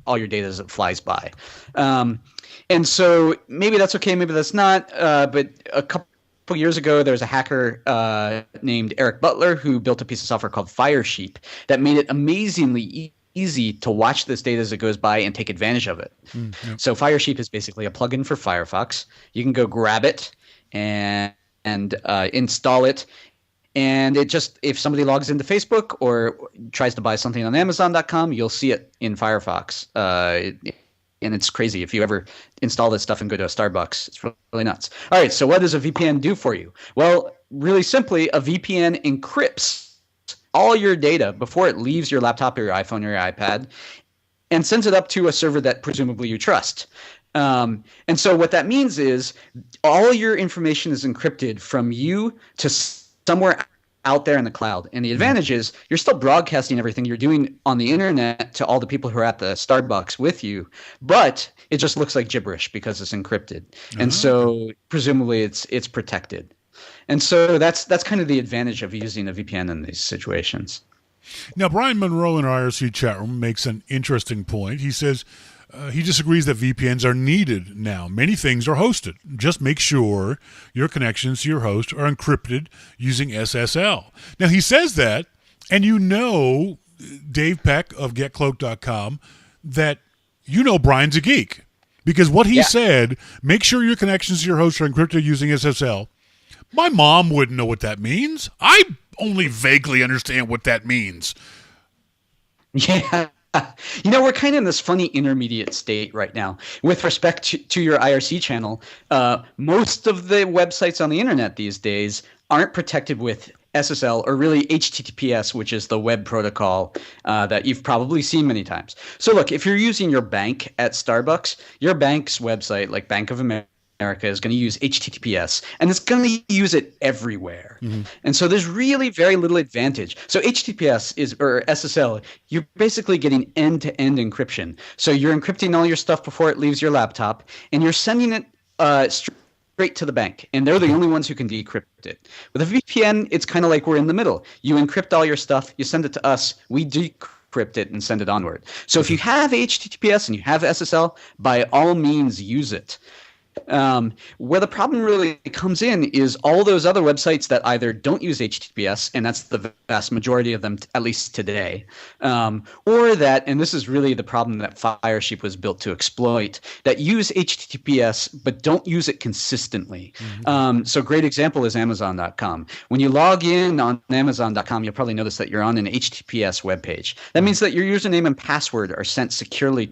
all your data as it flies by. And so maybe that's okay, maybe that's not. But a couple years ago, there was a hacker named Eric Butler who built a piece of software called Firesheep that made it amazingly easy to watch this data as it goes by and take advantage of it. Yep. So Firesheep is basically a plugin for Firefox. You can go grab it and install it. And it just, if somebody logs into Facebook or tries to buy something on Amazon.com, you'll see it in Firefox. And it's crazy. If you ever install this stuff and go to a Starbucks, it's really nuts. All right, so what does a VPN do for you? Well, really simply, a VPN encrypts all your data before it leaves your laptop or your iPhone or your iPad and sends it up to a server that presumably you trust. And so what that means is all your information is encrypted from you to somewhere out there in the cloud. And the advantage is you're still broadcasting everything you're doing on the internet to all the people who are at the Starbucks with you, but it just looks like gibberish because it's encrypted. And so presumably it's protected. And so that's kind of the advantage of using a VPN in these situations. Now, Brian Monroe in our IRC chat room makes an interesting point. He says he disagrees that VPNs are needed now. Many things are hosted. Just make sure your connections to your host are encrypted using SSL. Now, he says that, and you know Dave Peck of GetCloak.com that you know Brian's a geek. Because what he said, make sure your connections to your host are encrypted using SSL. My mom wouldn't know what that means. I only vaguely understand what that means. Yeah. You know, we're kind of in this funny intermediate state right now. With respect to your IRC channel, most of the websites on the internet these days aren't protected with SSL or really HTTPS, which is the web protocol that you've probably seen many times. So look, if you're using your bank at Starbucks, your bank's website, like Bank of America, is going to use HTTPS, and it's going to use it everywhere. And so there's really very little advantage. So HTTPS or SSL, you're basically getting end-to-end encryption. So you're encrypting all your stuff before it leaves your laptop, and you're sending it straight to the bank, and they're the only ones who can decrypt it. With a VPN, it's kind of like we're in the middle. You encrypt all your stuff, you send it to us, we decrypt it and send it onward. So if you have HTTPS and you have SSL, by all means use it. Where the problem really comes in is all those other websites that either don't use HTTPS, and that's the vast majority of them, at least today, or that, and this is really the problem that Firesheep was built to exploit, that use HTTPS but don't use it consistently. So a great example is Amazon.com. When you log in on Amazon.com, you'll probably notice that you're on an HTTPS webpage. That means that your username and password are sent securely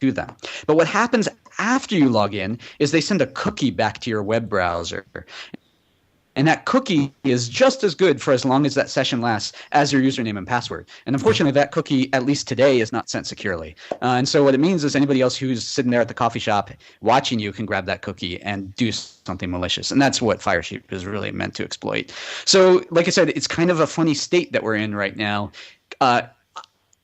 to them. But what happens after you log in is they send a cookie back to your web browser. And that cookie is just as good for as long as that session lasts as your username and password. And unfortunately, that cookie, at least today, is not sent securely. And so what it means is anybody else who's sitting there at the coffee shop watching you can grab that cookie and do something malicious. And that's what Firesheep is really meant to exploit. So like I said, it's kind of a funny state that we're in right now.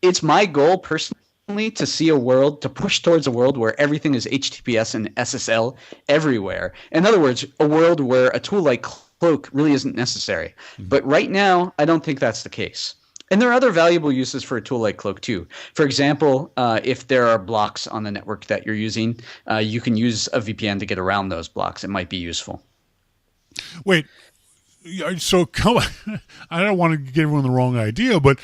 It's my goal personally to see to push towards a world where everything is HTTPS and SSL everywhere. In other words, a world where a tool like Cloak really isn't necessary. But right now, I don't think that's the case. And there are other valuable uses for a tool like Cloak too. For example, if there are blocks on the network that you're using, you can use a VPN to get around those blocks. It might be useful. Wait, so I don't want to give everyone the wrong idea, but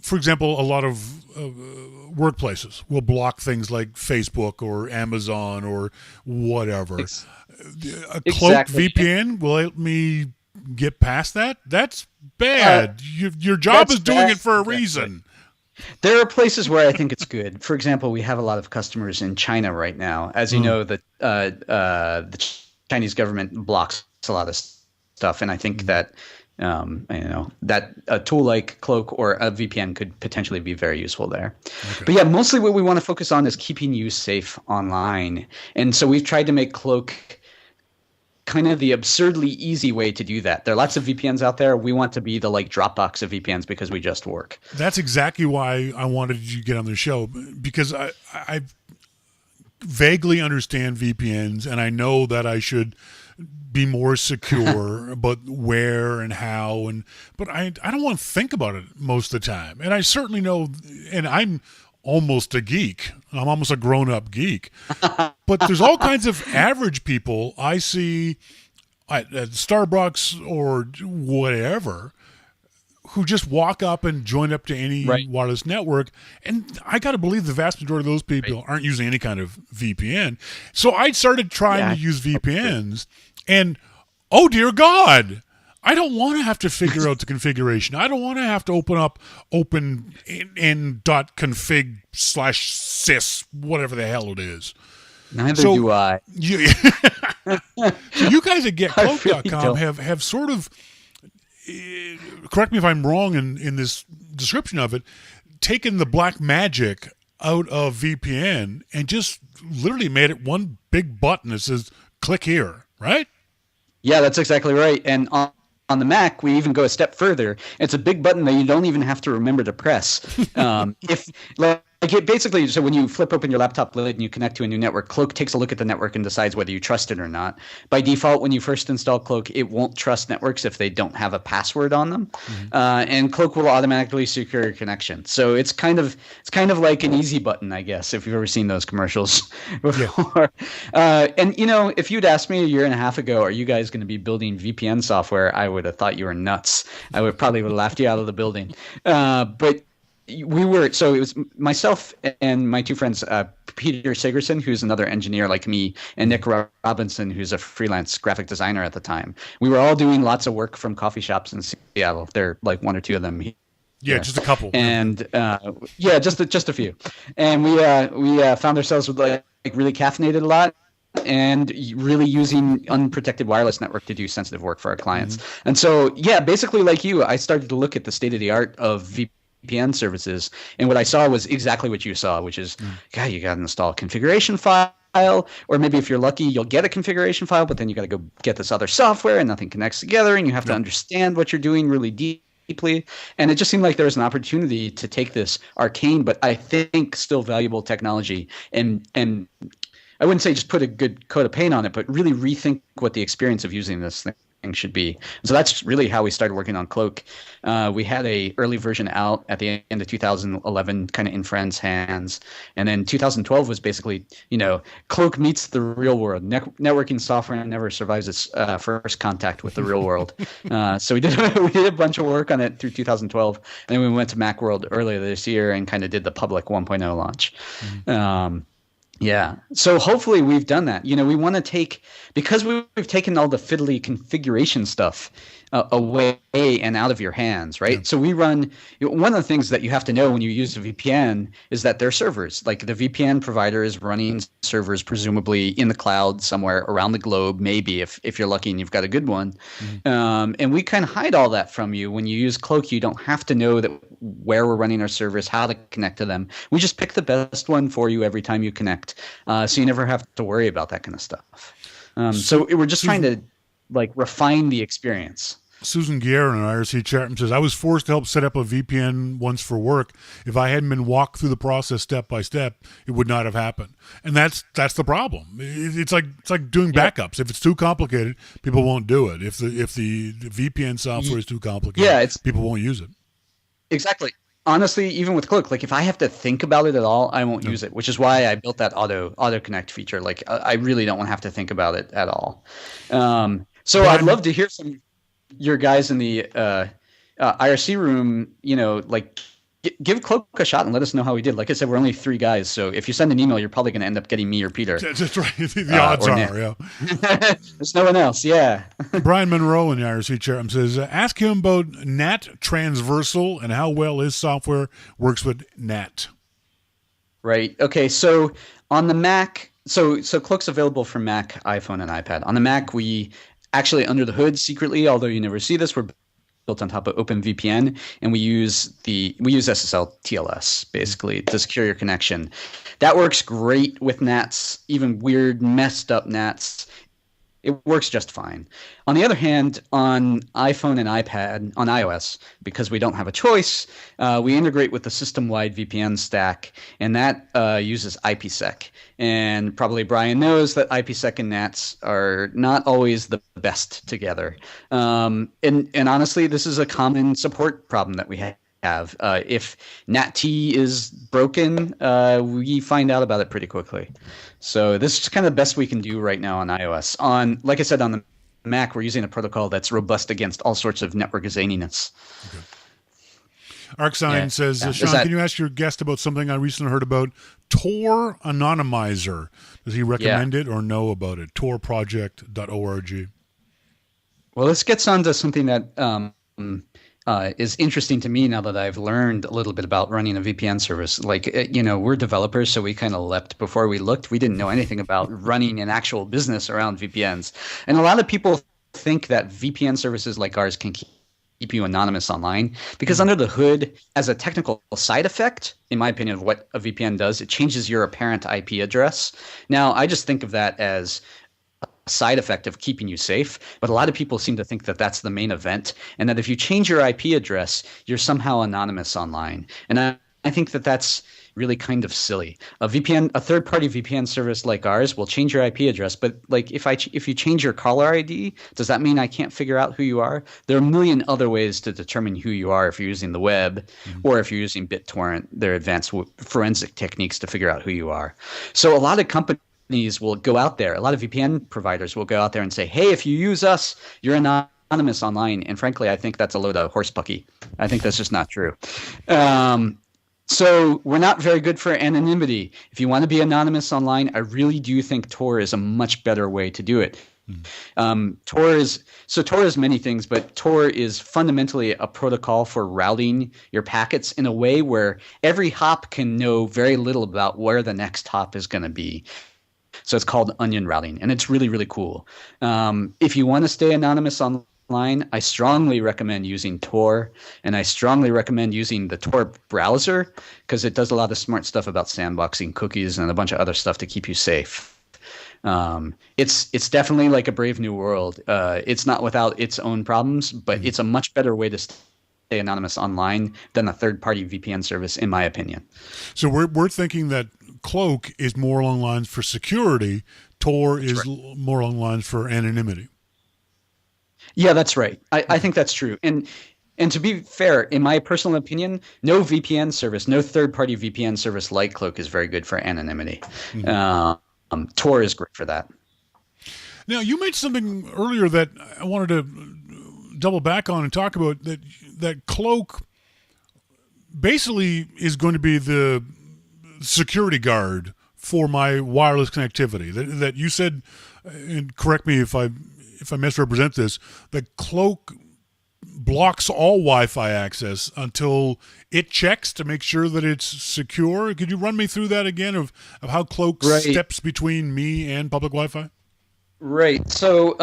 for example, a lot of workplaces will block things like Facebook or Amazon or whatever. A Cloak VPN will help me get past that? That's bad. Your job is doing it for a reason. There are places where I think it's good. For example, we have a lot of customers in China right now. As you know, the Chinese government blocks a lot of stuff, and I think that that a tool like Cloak or a VPN could potentially be very useful there. Okay. But yeah, mostly what we want to focus on is keeping you safe online. And so we've tried to make Cloak kind of the absurdly easy way to do that. There are lots of VPNs out there. We want to be the Dropbox of VPNs because we just work. That's exactly why I wanted you to get on the show, because I vaguely understand VPNs and I know that I should be more secure, but where and how, but I don't want to think about it most of the time. And I certainly know, and I'm almost a geek. I'm almost a grown-up geek. But there's all kinds of average people I see at Starbucks or whatever who just walk up and join up to any wireless network. And I got to believe the vast majority of those people aren't using any kind of VPN. So I started trying to use VPNs, and oh, dear God, I don't want to have to figure out the configuration. I don't want to have to open up open.config/sys, whatever the hell it is. Neither do I. So you guys at GetCloak.com have sort of, correct me if I'm wrong in this description of it, taken the black magic out of VPN and just literally made it one big button that says click here, right? Yeah, that's exactly right. And on the Mac, we even go a step further. It's a big button that you don't even have to remember to press. Basically, so when you flip open your laptop lid and you connect to a new network, Cloak takes a look at the network and decides whether you trust it or not. By default, when you first install Cloak, it won't trust networks if they don't have a password on them, and Cloak will automatically secure your connection. So it's kind of like an easy button, I guess, if you've ever seen those commercials before. Yeah. And if you'd asked me a year and a half ago, are you guys going to be building VPN software? I would have thought you were nuts. I would probably have laughed you out of the building. But we were, so it was myself and my two friends, Peter Sigerson, who's another engineer like me, and Nick Robinson, who's a freelance graphic designer at the time. We were all doing lots of work from coffee shops in Seattle. There are like one or two of them. Yeah, just a couple. And just a few. And we found ourselves with like really caffeinated a lot, and really using unprotected wireless network to do sensitive work for our clients. And so, basically like you, I started to look at the state of the art of VPN services, and what I saw was exactly what you saw, which is, God, you got to install a configuration file, or maybe if you're lucky, you'll get a configuration file, but then you got to go get this other software, and nothing connects together, and you have to understand what you're doing really deeply. And it just seemed like there was an opportunity to take this arcane, but I think still valuable technology, and I wouldn't say just put a good coat of paint on it, but really rethink what the experience of using this thing should be. So that's really how we started working on Cloak. We had a early version out at the end of 2011, kind of in friends' hands, and then 2012 was basically, Cloak meets the real world. Networking software never survives its first contact with the real world. So we did a bunch of work on it through 2012, and then we went to Macworld earlier this year and kind of did the public 1.0 launch. Yeah. So hopefully we've done that. We want to take, because we've taken all the fiddly configuration stuff away and out of your hands, right? Yeah. So we run, one of the things that you have to know when you use a VPN is that they're servers. Like the VPN provider is running servers presumably in the cloud somewhere around the globe, maybe if you're lucky and you've got a good one. And we kind of hide all that from you. When you use Cloak, you don't have to know that where we're running our servers, how to connect to them. We just pick the best one for you every time you connect. So you never have to worry about that kind of stuff. So we're just trying to refine the experience. Susan Guerra in an IRC chat room says, I was forced to help set up a VPN once for work. If I hadn't been walked through the process step by step, it would not have happened. And that's the problem. It's like doing backups. If it's too complicated, people won't do it. If the VPN software is too complicated, people won't use it. Exactly. Honestly, even with Cloak, if I have to think about it at all, I won't use it, which is why I built that auto connect feature. I really don't want to have to think about it at all. So I'd love to hear some your guys in the IRC room, give Cloak a shot and let us know how we did. Like I said, we're only 3 guys, so if you send an email, you're probably going to end up getting me or Peter. That's right. The odds are, yeah. There's no one else, yeah. Brian Monroe in the IRC chat room says, ask him about NAT transversal and how well his software works with NAT. Right. Okay, so on the Mac, so Cloak's available for Mac, iPhone, and iPad. On the Mac, we actually, under the hood, secretly, although you never see this, we're built on top of OpenVPN, and we use SSL TLS basically to secure your connection. That works great with NATs, even weird, messed up NATs. It works just fine. On the other hand, on iPhone and iPad, on iOS, because we don't have a choice, we integrate with the system-wide VPN stack, and that uses IPsec. And probably Brian knows that IPsec and NATs are not always the best together. And honestly, this is a common support problem that we have. If NAT is broken, we find out about it pretty quickly. So this is kind of the best we can do right now on iOS. Like I said, on the Mac, we're using a protocol that's robust against all sorts of network zaniness. Okay. ArcSign says, Sean, can you ask your guest about something I recently heard about? Tor Anonymizer. Does he recommend it or know about it? torproject.org. Well, this gets on to something that is interesting to me now that I've learned a little bit about running a VPN service. Like, we're developers, so we kind of leapt before we looked. We didn't know anything about running an actual business around VPNs. And a lot of people think that VPN services like ours can keep you anonymous online, because under the hood, as a technical side effect, in my opinion, of what a VPN does, it changes your apparent IP address. Now, I just think of that as a side effect of keeping you safe, but a lot of people seem to think that that's the main event, and that if you change your IP address, you're somehow anonymous online. And I think that that's really kind of silly. A third-party VPN service like ours will change your IP address, but like if you change your caller ID, does that mean I can't figure out who you are? There are a million other ways to determine who you are if you're using the web, or if you're using BitTorrent. There are advanced forensic techniques to figure out who you are. So a lot of companies will go out there. A lot of VPN providers will go out there and say, "Hey, if you use us, you're anonymous online." And frankly, I think that's a load of horsepucky. I think that's just not true. So we're not very good for anonymity. If you want to be anonymous online, I really do think Tor is a much better way to do it. Tor is many things, but Tor is fundamentally a protocol for routing your packets in a way where every hop can know very little about where the next hop is going to be. So it's called onion routing, and it's really, really cool. If you want to stay anonymous online, I strongly recommend using Tor, and I strongly recommend using the Tor browser, because it does a lot of smart stuff about sandboxing cookies and a bunch of other stuff to keep you safe. It's definitely like a brave new world. It's not without its own problems, but it's a much better way to stay anonymous online than a third-party VPN service, in my opinion. So we're thinking that Cloak is more along lines for security. Tor is more along lines for anonymity. Yeah, that's right. I think that's true. And to be fair, in my personal opinion, no VPN service, no third-party VPN service like Cloak is very good for anonymity. Tor is great for that. Now, you made something earlier that I wanted to double back on and talk about, that Cloak basically is going to be the security guard for my wireless connectivity. That you said, and correct me if I misrepresent this, that Cloak blocks all Wi-Fi access until it checks to make sure that it's secure. Could you run me through that again of how Cloak steps between me and public Wi-Fi? Right. So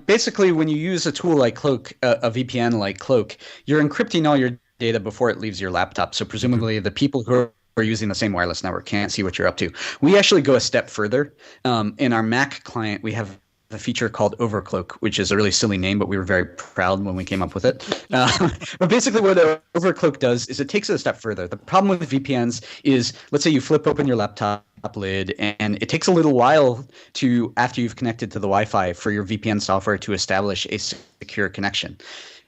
basically, when you use a tool like Cloak, a VPN like Cloak, you're encrypting all your data before it leaves your laptop. So presumably the people who are using the same wireless network can't see what you're up to. We actually go a step further. In our Mac client, we have a feature called Overcloak, which is a really silly name, but we were very proud when we came up with it. But basically what Overcloak does is it takes it a step further. The problem with VPNs is, let's say you flip open your laptop lid, and it takes a little while after you've connected to the Wi-Fi for your VPN software to establish a secure connection.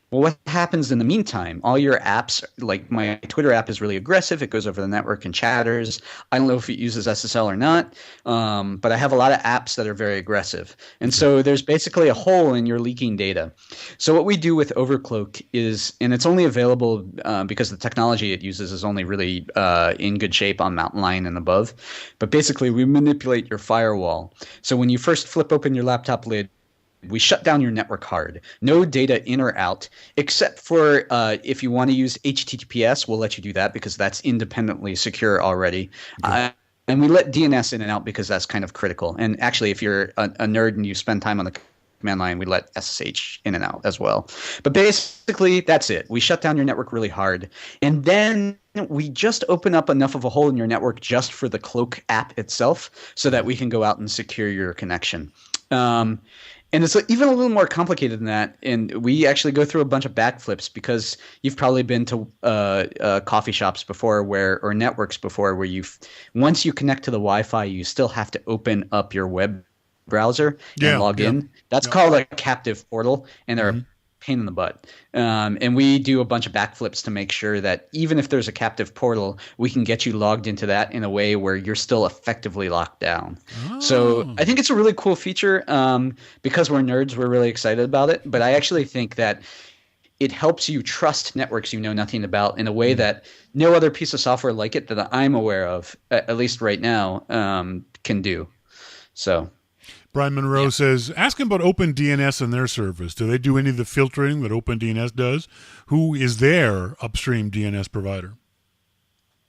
Well, what happens in the meantime? All your apps, like my Twitter app, is really aggressive. It goes over the network and chatters. I don't know if it uses SSL or not, but I have a lot of apps that are very aggressive. And so there's basically a hole in your leaking data. So what we do with Overcloak is, and it's only available because the technology it uses is only really in good shape on Mountain Lion and above. But basically, we manipulate your firewall. So when you first flip open your laptop lid, we shut down your network hard. No data in or out, except for if you want to use HTTPS, we'll let you do that because that's independently secure already. Okay. And we let DNS in and out because that's kind of critical. And actually, if you're a nerd and you spend time on the command line, we let SSH in and out as well. But basically, that's it. We shut down your network really hard. And then we just open up enough of a hole in your network just for the Cloak app itself so that we can go out and secure your connection. And it's even a little more complicated than that. And we actually go through a bunch of backflips because you've probably been to coffee shops before or networks before where once you connect to the Wi-Fi, you still have to open up your web browser and log in. That's called a captive portal, and there are pain in the butt. And we do a bunch of backflips to make sure that even if there's a captive portal, we can get you logged into that in a way where you're still effectively locked down. Oh. So I think it's a really cool feature. Because we're nerds, we're really excited about it. But I actually think that it helps you trust networks you know nothing about in a way that no other piece of software like it that I'm aware of, at least right now, can do. So Brian Monroe says, ask him about OpenDNS and their service. Do they do any of the filtering that OpenDNS does? Who is their upstream DNS provider?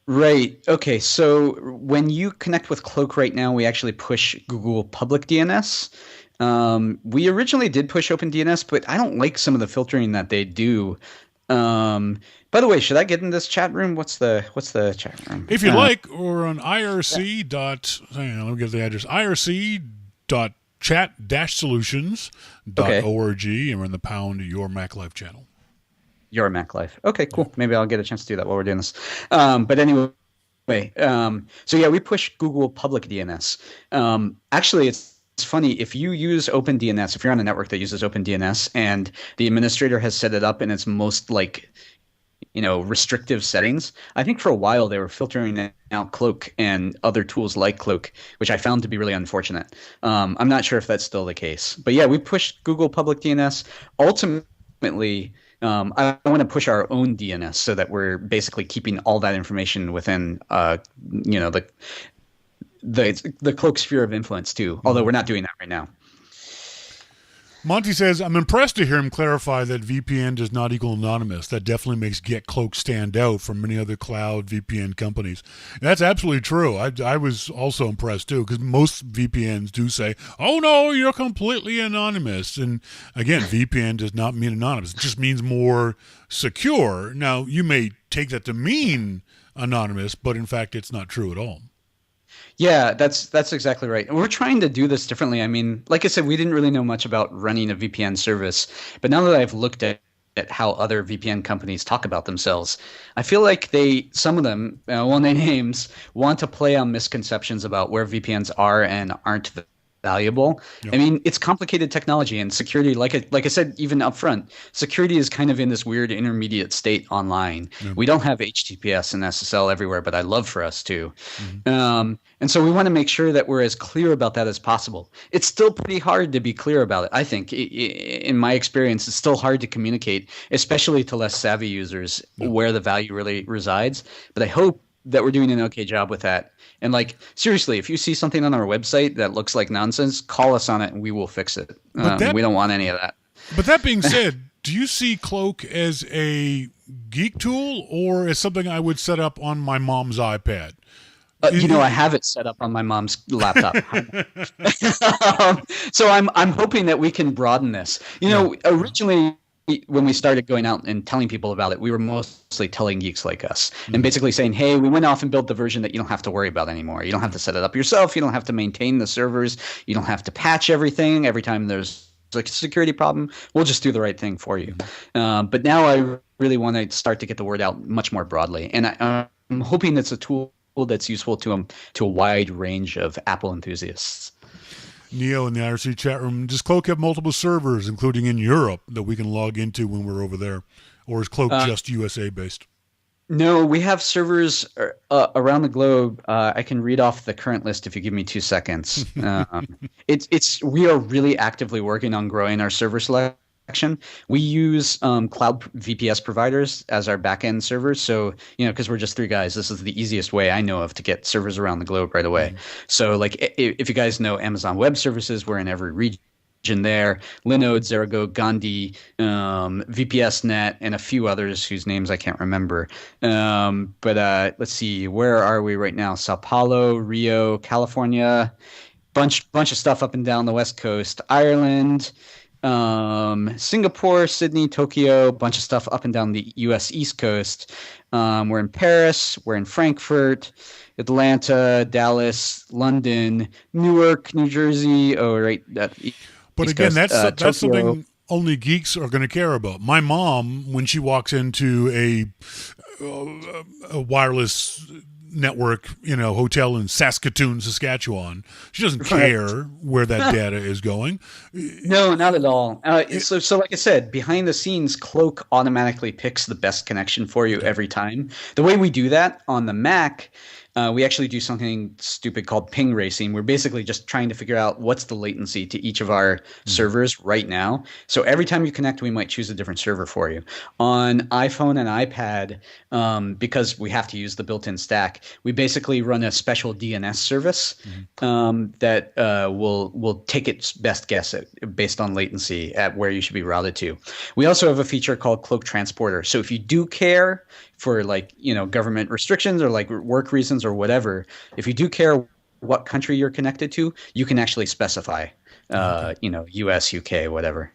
Right. Okay. So when you connect with Cloak right now, we actually push Google Public DNS. We originally did push OpenDNS, but I don't like some of the filtering that they do. By the way, should I get in this chat room? What's the chat room? If you like, or on IRC. Hang on, let me get the address. IRC.chat-solutions.org, and we're in the pound Your Mac Life channel. Your Mac Life. Okay, cool. Maybe I'll get a chance to do that while we're doing this. But anyway, so yeah, we push Google Public DNS. Actually, it's funny, if you use OpenDNS, if you're on a network that uses OpenDNS and the administrator has set it up in its most restrictive settings, I think for a while they were filtering out Cloak and other tools like Cloak, which I found to be really unfortunate. I'm not sure if that's still the case. But yeah, we pushed Google Public DNS. Ultimately, I want to push our own DNS so that we're basically keeping all that information within the Cloak sphere of influence too, although we're not doing that right now. Monty says, I'm impressed to hear him clarify that VPN does not equal anonymous. That definitely makes GetCloak stand out from many other cloud VPN companies. That's absolutely true. I was also impressed too, because most VPNs do say, oh no, you're completely anonymous. And again, VPN does not mean anonymous. It just means more secure. Now, you may take that to mean anonymous, but in fact, it's not true at all. Yeah, that's exactly right. And we're trying to do this differently. I mean, like I said, we didn't really know much about running a VPN service, but now that I've looked at how other VPN companies talk about themselves, I feel like some of them, won't name names, want to play on misconceptions about where VPNs are and aren't valuable. Yep. I mean, it's complicated technology, and security, like I said, even up front, security is kind of in this weird intermediate state online. Yep. We don't have HTTPS and SSL everywhere, but I'd love for us to. Mm-hmm. And so we want to make sure that we're as clear about that as possible. It's still pretty hard to be clear about it. I think, in my experience, it's still hard to communicate, especially to less savvy users, where the value really resides. But I hope that we're doing an okay job with that. And seriously, if you see something on our website that looks like nonsense, call us on it and we will fix it. We don't want any of that. But that being said, do you see Cloak as a geek tool or as something I would set up on my mom's iPad? I have it set up on my mom's laptop. So I'm hoping that we can broaden this. Originally, when we started going out and telling people about it, we were mostly telling geeks like us and basically saying, hey, we went off and built the version that you don't have to worry about anymore. You don't have to set it up yourself. You don't have to maintain the servers. You don't have to patch everything every time there's a security problem. We'll just do the right thing for you. But now I really want to start to get the word out much more broadly. And I'm hoping it's a tool that's useful to a wide range of Apple enthusiasts. Neo in the IRC chat room, does Cloak have multiple servers, including in Europe, that we can log into when we're over there? Or is Cloak just USA-based? No, we have servers around the globe. I can read off the current list if you give me 2 seconds. We are really actively working on growing our server selection. We use cloud VPS providers as our backend servers. So, because we're just 3 guys, this is the easiest way I know of to get servers around the globe right away. So, if you guys know Amazon Web Services, we're in every region there. Linode, Zerago, Gandhi, VPSNet, and a few others whose names I can't remember. But let's see, where are we right now? Sao Paulo, Rio, California, bunch of stuff up and down the West Coast, Ireland, Singapore, Sydney, Tokyo, bunch of stuff up and down the U.S. East Coast. We're in Paris, we're in Frankfurt, Atlanta, Dallas, London, Newark, New Jersey. But East again, Coast, that's Tokyo. something only geeks are going to care about. My mom, when she walks into a wireless network, hotel in Saskatoon, Saskatchewan. She doesn't care where that data is going. No, not at all. So like I said, behind the scenes, Cloak automatically picks the best connection for you every time. The way we do that on the Mac, we actually do something stupid called ping racing. We're basically just trying to figure out what's the latency to each of our servers right now. So every time you connect, we might choose a different server for you. On iPhone and iPad, because we have to use the built-in stack, we basically run a special DNS service that will take its best guess based on latency at where you should be routed to. We also have a feature called Cloak Transporter. So if you do care for government restrictions or like work reasons or whatever, if you do care what country you're connected to, you can actually specify, US, UK, whatever.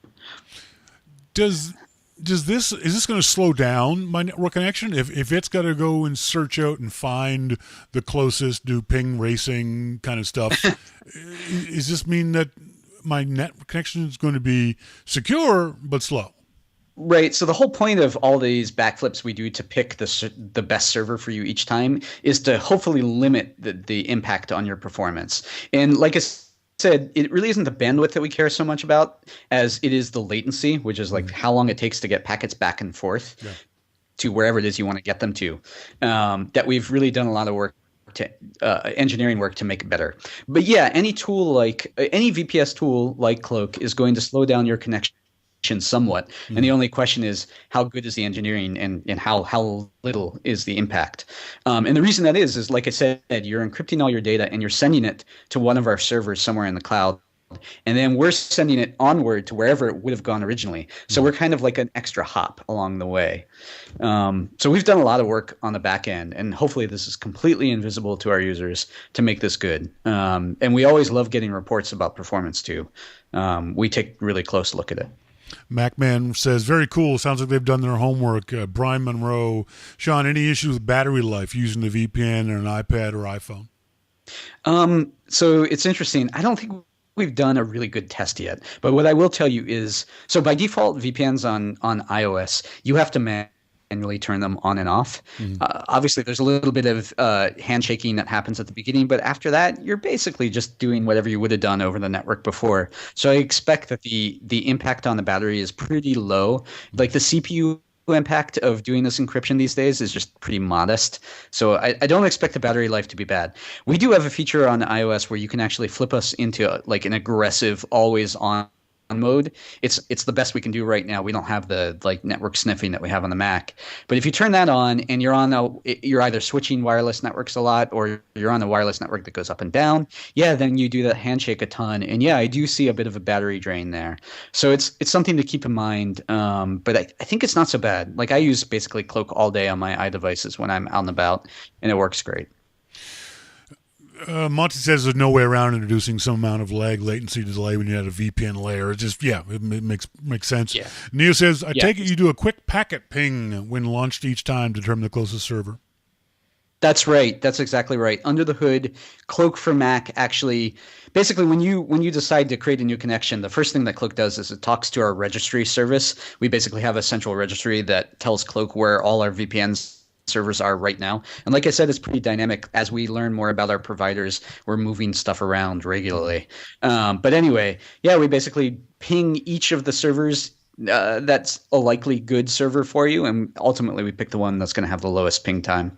Is this going to slow down my network connection? If it's got to go and search out and find the closest, do ping racing kind of stuff, does this mean that my net connection is going to be secure but slow? Right. So the whole point of all these backflips we do to pick the best server for you each time is to hopefully limit the impact on your performance. And like I said, it really isn't the bandwidth that we care so much about as it is the latency, which is like how long it takes to get packets back and forth to wherever it is you want to get them to. That we've really done a lot of work engineering work to make it better. But yeah, any VPS tool like Cloak is going to slow down your connection somewhat. And the only question is how good is the engineering and how little is the impact. And the reason that is like I said, you're encrypting all your data and you're sending it to one of our servers somewhere in the cloud. And then we're sending it onward to wherever it would have gone originally. So we're kind of like an extra hop along the way. So we've done a lot of work on the back end, and hopefully this is completely invisible to our users to make this good. And we always love getting reports about performance too. We take a really close look at it. MacMan says, very cool. Sounds like they've done their homework. Brian Monroe. Sean, any issues with battery life using the VPN on an iPad or iPhone? So it's interesting. I don't think we've done a really good test yet. But what I will tell you is, so by default, VPNs on iOS, you have to manually turn them on and off. Obviously, there's a little bit of handshaking that happens at the beginning, but after that, you're basically just doing whatever you would have done over the network before. So I expect that the impact on the battery is pretty low. Like the CPU impact of doing this encryption these days is just pretty modest. So I don't expect the battery life to be bad. We do have a feature on iOS where you can actually flip us into like an aggressive always on mode. It's the best we can do right now. We don't have the like network sniffing that we have on the Mac. But if you turn that on and you're either switching wireless networks a lot or you're on a wireless network that goes up and down, then you do that handshake a ton. And I do see a bit of a battery drain there. So it's something to keep in mind. But I think it's not so bad. Like I use basically Cloak all day on my iDevices when I'm out and about, and it works great. Monty says there's no way around introducing some amount of lag, latency, delay when you had a VPN layer. It just, it makes sense. Yeah. Neo says, I take it you do a quick packet ping when launched each time to determine the closest server. That's right. That's exactly right. Under the hood, Cloak for Mac actually, basically when you decide to create a new connection, the first thing that Cloak does is it talks to our registry service. We basically have a central registry that tells Cloak where all our VPNs servers are right now. And like I said, it's pretty dynamic. As we learn more about our providers, we're moving stuff around regularly. But anyway, we basically ping each of the servers that's a likely good server for you. And ultimately, we pick the one that's going to have the lowest ping time.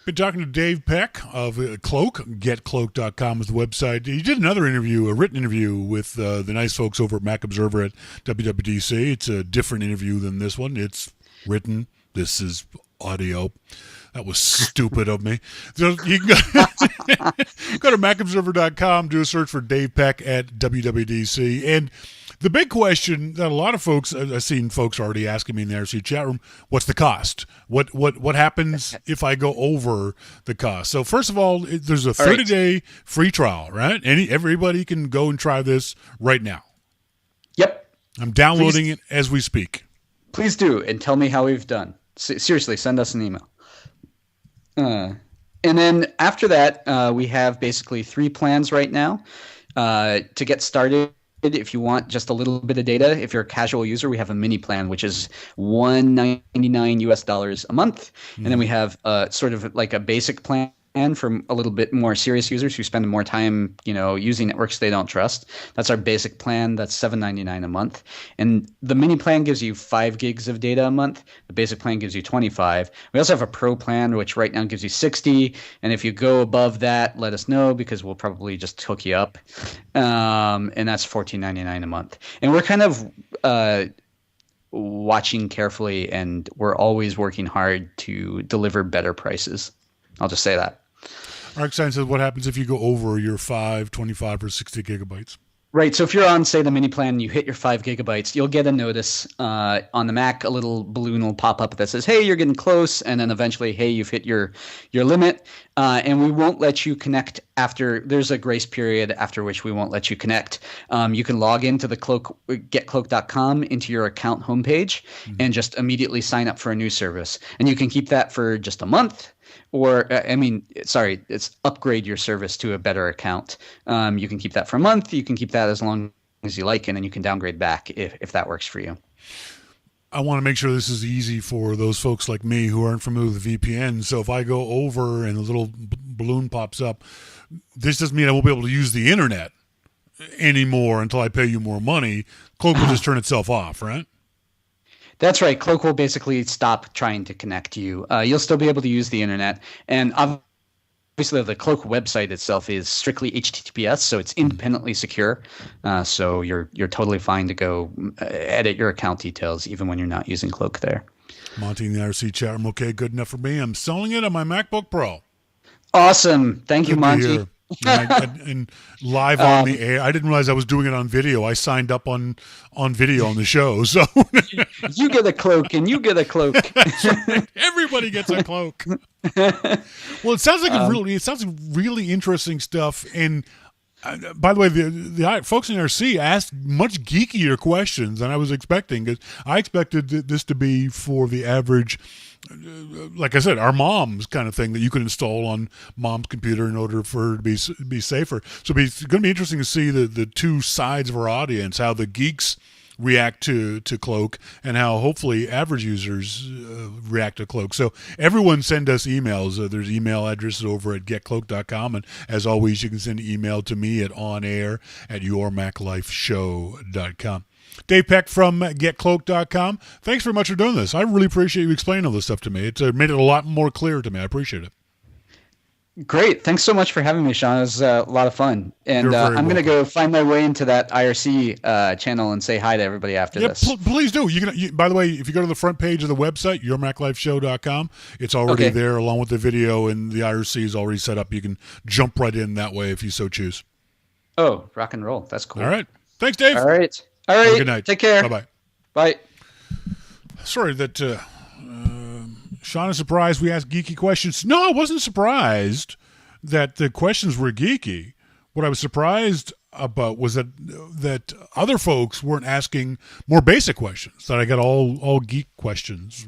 Been talking to Dave Peck of Cloak. GetCloak.com is the website. He did another interview, a written interview with the nice folks over at Mac Observer at WWDC. It's a different interview than this one. It's written. This is audio. That was stupid of me. So you can go to MacObserver.com, do a search for Dave Peck at WWDC. And the big question that a lot of folks, I've seen folks already asking me in the RC chat room, what's the cost? What happens if I go over the cost? So first of all, there's a 30-day free trial, right? Everybody can go and try this right now. Yep. I'm downloading it as we speak. Please do, and tell me how we've done. Seriously, send us an email. And then after that, we have basically 3 plans right now. To get started, if you want just a little bit of data, if you're a casual user, we have a mini plan, which is $199 US a month. And then we have sort of like a basic plan And for a little bit more serious users who spend more time, using networks they don't trust, that's our basic plan. That's $7.99 a month. And the mini plan gives you 5 gigs of data a month. The basic plan gives you 25. We also have a pro plan, which right now gives you 60. And if you go above that, let us know because we'll probably just hook you up. And that's $14.99 a month. And we're kind of watching carefully, and we're always working hard to deliver better prices. I'll just say that. ArcSign says, what happens if you go over your 5, 25, or 60 gigabytes? Right. So if you're on, say, the mini plan, you hit your 5 gigabytes, you'll get a notice on the Mac. A little balloon will pop up that says, hey, you're getting close. And then eventually, hey, you've hit your limit. And we won't let you connect after. There's a grace period after which we won't let you connect. You can log into the getcloak.com into your account homepage and just immediately sign up for a new service. And you can keep that for just a month. Or, it's upgrade your service to a better account. You can keep that for a month. You can keep that as long as you like, and then you can downgrade back if that works for you. I want to make sure this is easy for those folks like me who aren't familiar with VPN. So if I go over and the little balloon pops up, this doesn't mean I won't be able to use the internet anymore until I pay you more money. Cloak will just turn itself off, right? That's right. Cloak will basically stop trying to connect you. You'll still be able to use the internet. And obviously, the Cloak website itself is strictly HTTPS, so it's independently secure. So you're totally fine to go edit your account details even when you're not using Cloak there. Monty in the IRC chat room. Okay, good enough for me. I'm selling it on my MacBook Pro. Awesome. Thank you, Monty. And live on the air. I didn't realize I was doing it on video. I signed up on video on the show. So you get a cloak and you get a cloak. Everybody gets a cloak. Well, it sounds like really interesting stuff. And by the way, the folks in RC asked much geekier questions than I was expecting, because I expected this to be for the average, like I said, our mom's kind of thing that you could install on mom's computer in order for her to be safer. So it's going to be interesting to see the two sides of our audience, how the geeks react to Cloak and how hopefully average users react to Cloak. So everyone send us emails. There's email addresses over at getcloak.com. And as always, you can send email to me at onair@yourmaclifeshow.com. Dave Peck from getcloak.com. Thanks very much for doing this. I really appreciate you explaining all this stuff to me. It's made it a lot more clear to me. I appreciate it. Great. Thanks so much for having me, Sean. It was a lot of fun. And I'm going to go find my way into that IRC channel and say hi to everybody after this. Please do. By the way, if you go to the front page of the website, yourmaclifeshow.com, it's already there along with the video, and the IRC is already set up. You can jump right in that way if you so choose. Oh, rock and roll. That's cool. All right. Thanks, Dave. All right. Good night. Take care. Bye-bye. Bye. Sorry that Sean is surprised we asked geeky questions. No, I wasn't surprised that the questions were geeky. What I was surprised about was that other folks weren't asking more basic questions, that I got all geek questions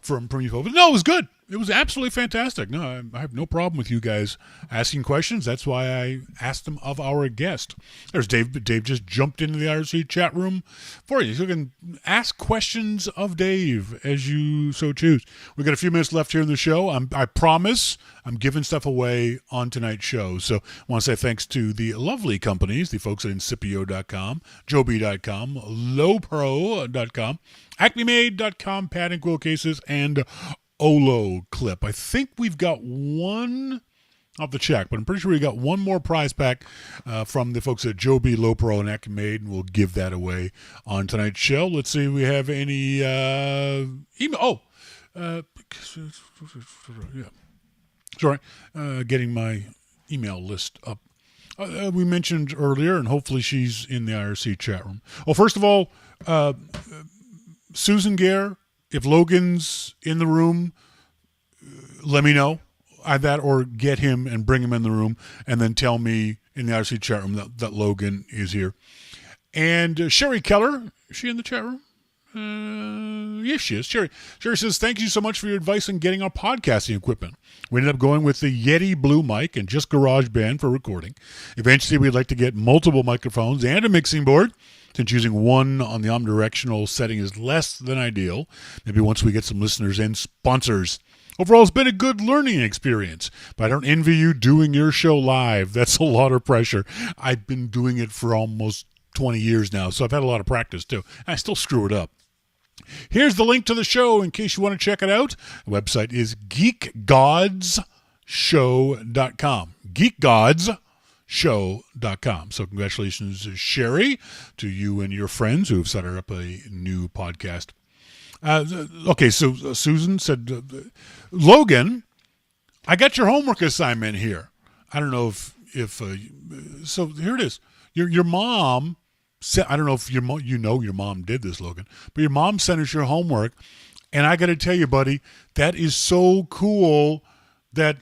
from you folks. But no, it was good. It was absolutely fantastic. No, I have no problem with you guys asking questions. That's why I asked them of our guest. There's Dave. Dave just jumped into the IRC chat room for you. So you can ask questions of Dave as you so choose. We've got a few minutes left here in the show. I promise I'm giving stuff away on tonight's show. So I want to say thanks to the lovely companies, the folks at Incipio.com, Joby.com, Lowpro.com, AcmeMade.com, Pad and Quill Cases, and Olo Clip. I think we've got one, I'll have to check, but I'm pretty sure we got one more prize pack from the folks at Joby, Lowpro, and Acme, and we'll give that away on tonight's show. Let's see if we have any email. Yeah. Sorry, getting my email list up. We mentioned earlier, and hopefully she's in the IRC chat room. Well, first of all, Susan Gare, if Logan's in the room, let me know that, or get him and bring him in the room, and then tell me in the IRC chat room that Logan is here. And Sherry Keller, is she in the chat room? Yes, she is. Sherry says, thank you so much for your advice on getting our podcasting equipment. We ended up going with the Yeti Blue mic and just GarageBand for recording. Eventually, we'd like to get multiple microphones and a mixing board, since using one on the omnidirectional setting is less than ideal. Maybe once we get some listeners and sponsors. Overall, it's been a good learning experience, but I don't envy you doing your show live. That's a lot of pressure. I've been doing it for almost 20 years now, so I've had a lot of practice too. I still screw it up. Here's the link to the show in case you want to check it out. The website is geekgodshow.com. Geekgodshow.com. So congratulations, Sherry, to you and your friends who have set up a new podcast. Okay, so Susan said, Logan, I got your homework assignment here. I don't know if so here it is. Your mom said, I don't know if your mom did this, Logan, but your mom sent us your homework, and I got to tell you, buddy, that is so cool. That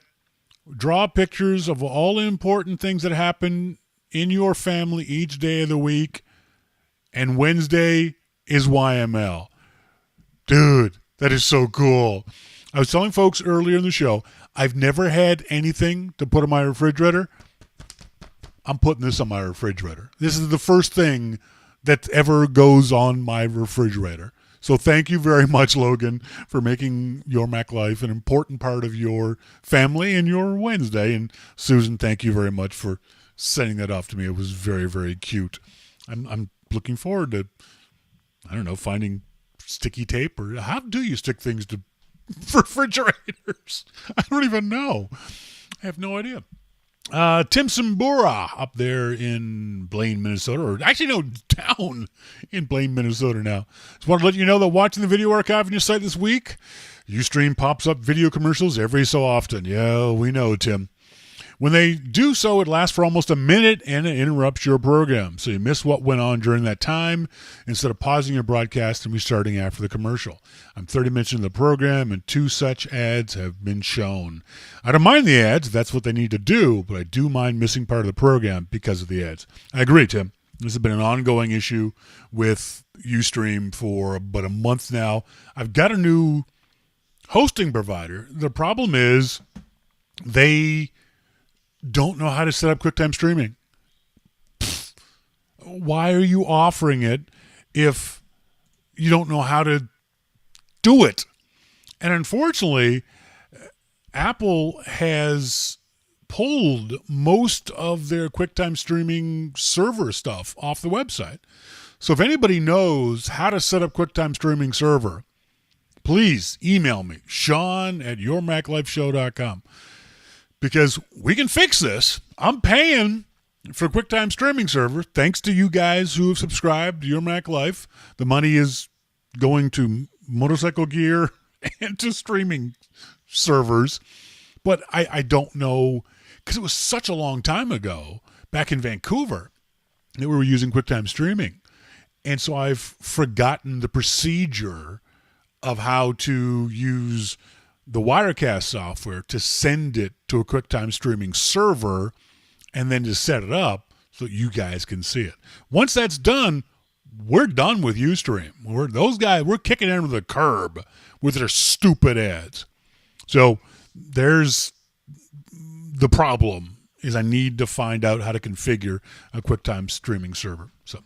draw pictures of all the important things that happen in your family each day of the week, and Wednesday is YML. Dude, that is so cool. I was telling folks earlier in the show, I've never had anything to put in my refrigerator. I'm putting this on my refrigerator. This is the first thing that ever goes on my refrigerator. So thank you very much, Logan, for making Your Mac Life an important part of your family and your Wednesday. And Susan, thank you very much for sending that off to me. It was very, very cute. I'm looking forward to, I don't know, finding sticky tape, or how do you stick things to refrigerators? I don't even know. I have no idea. Tim Simbura up there in Blaine, Minnesota, or actually no, down in Blaine, Minnesota now. Just want to let you know that watching the video archive on your site this week, Ustream pops up video commercials every so often. Yeah, we know, Tim. When they do so, it lasts for almost a minute and it interrupts your program. So you miss what went on during that time instead of pausing your broadcast and restarting after the commercial. I'm 30 minutes into the program and 2 such ads have been shown. I don't mind the ads. That's what they need to do, but I do mind missing part of the program because of the ads. I agree, Tim. This has been an ongoing issue with Ustream for about a month now. I've got a new hosting provider. The problem is they don't know how to set up QuickTime streaming. Why are you offering it if you don't know how to do it? And unfortunately, Apple has pulled most of their QuickTime streaming server stuff off the website. So if anybody knows how to set up QuickTime streaming server, please email me, Sean@yourmaclifeshow.com. Because we can fix this. I'm paying for QuickTime streaming server. Thanks to you guys who have subscribed to Your Mac Life. The money is going to motorcycle gear and to streaming servers. But I don't know, because it was such a long time ago, back in Vancouver, that we were using QuickTime streaming. And so I've forgotten the procedure of how to use the Wirecast software to send it to a QuickTime streaming server and then to set it up so that you guys can see it. Once that's done, we're done with Ustream. We're kicking them to the curb with their stupid ads. So there's the problem, is I need to find out how to configure a QuickTime streaming server. So,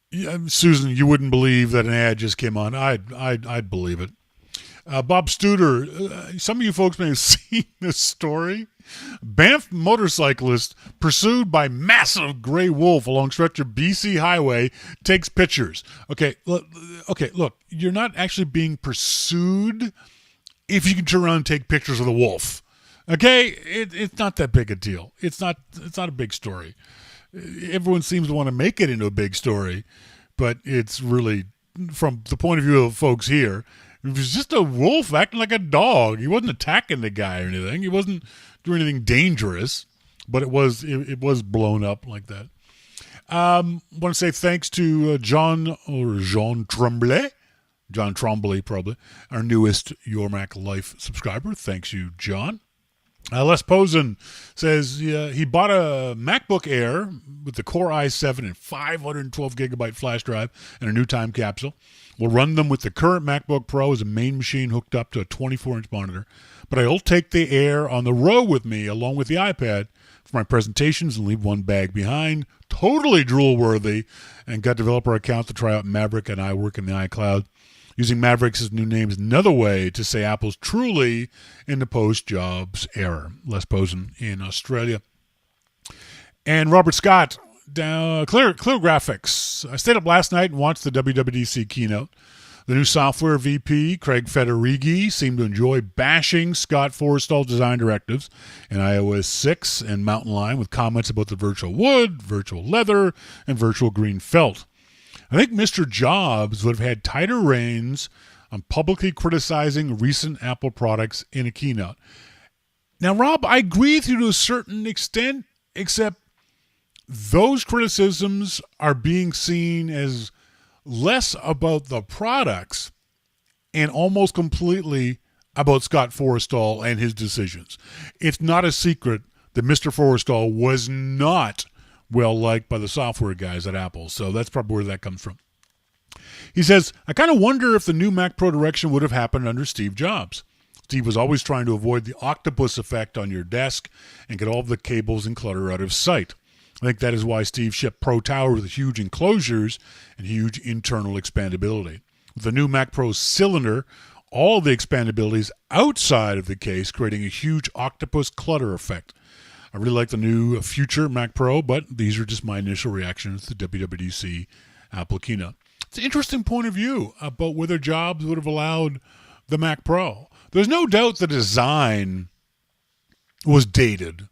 yeah, Susan, you wouldn't believe that an ad just came on. I'd believe it. Bob Studer, some of you folks may have seen this story. Banff motorcyclist pursued by massive gray wolf along stretch of BC highway takes pictures. Okay, look, you're not actually being pursued if you can turn around and take pictures of the wolf. Okay, it's not that big a deal. It's not a big story. Everyone seems to want to make it into a big story, but it's really, from the point of view of folks here, it was just a wolf acting like a dog. He wasn't attacking the guy or anything. He wasn't doing anything dangerous, but it was blown up like that. Want to say thanks to Jean Tremblay, probably, our newest Your Mac Life subscriber. Thanks you, John. Les Posen says he bought a MacBook Air with the Core i7 and 512 gigabyte flash drive and a new time capsule. We'll run them with the current MacBook Pro as a main machine hooked up to a 24-inch monitor. But I'll take the Air on the road with me along with the iPad for my presentations and leave one bag behind. Totally drool-worthy, and got developer accounts to try out Maverick and iWork in the iCloud. Using Mavericks' new name is another way to say Apple's truly in the post-Jobs era. Les Posen in Australia. And Robert Scott, Clear Graphics. I stayed up last night and watched the WWDC keynote. The new software VP, Craig Federighi, seemed to enjoy bashing Scott Forstall's design directives in iOS 6 and Mountain Lion with comments about the virtual wood, virtual leather, and virtual green felt. I think Mr. Jobs would have had tighter reins on publicly criticizing recent Apple products in a keynote. Now, Rob, I agree with you to a certain extent, except those criticisms are being seen as less about the products and almost completely about Scott Forstall and his decisions. It's not a secret that Mr. Forstall was not well liked by the software guys at Apple, so that's probably where that comes from. He says, I kind of wonder if the new Mac Pro direction would have happened under Steve Jobs. Steve was always trying to avoid the octopus effect on your desk and get all of the cables and clutter out of sight. I think that is why Steve shipped Pro Tower with huge enclosures and huge internal expandability. With the new Mac Pro cylinder, all the expandability is outside of the case, creating a huge octopus clutter effect. I really like the new future Mac Pro, but these are just my initial reactions to the WWDC Apple keynote. It's an interesting point of view about whether Jobs would have allowed the Mac Pro. There's no doubt the design was dated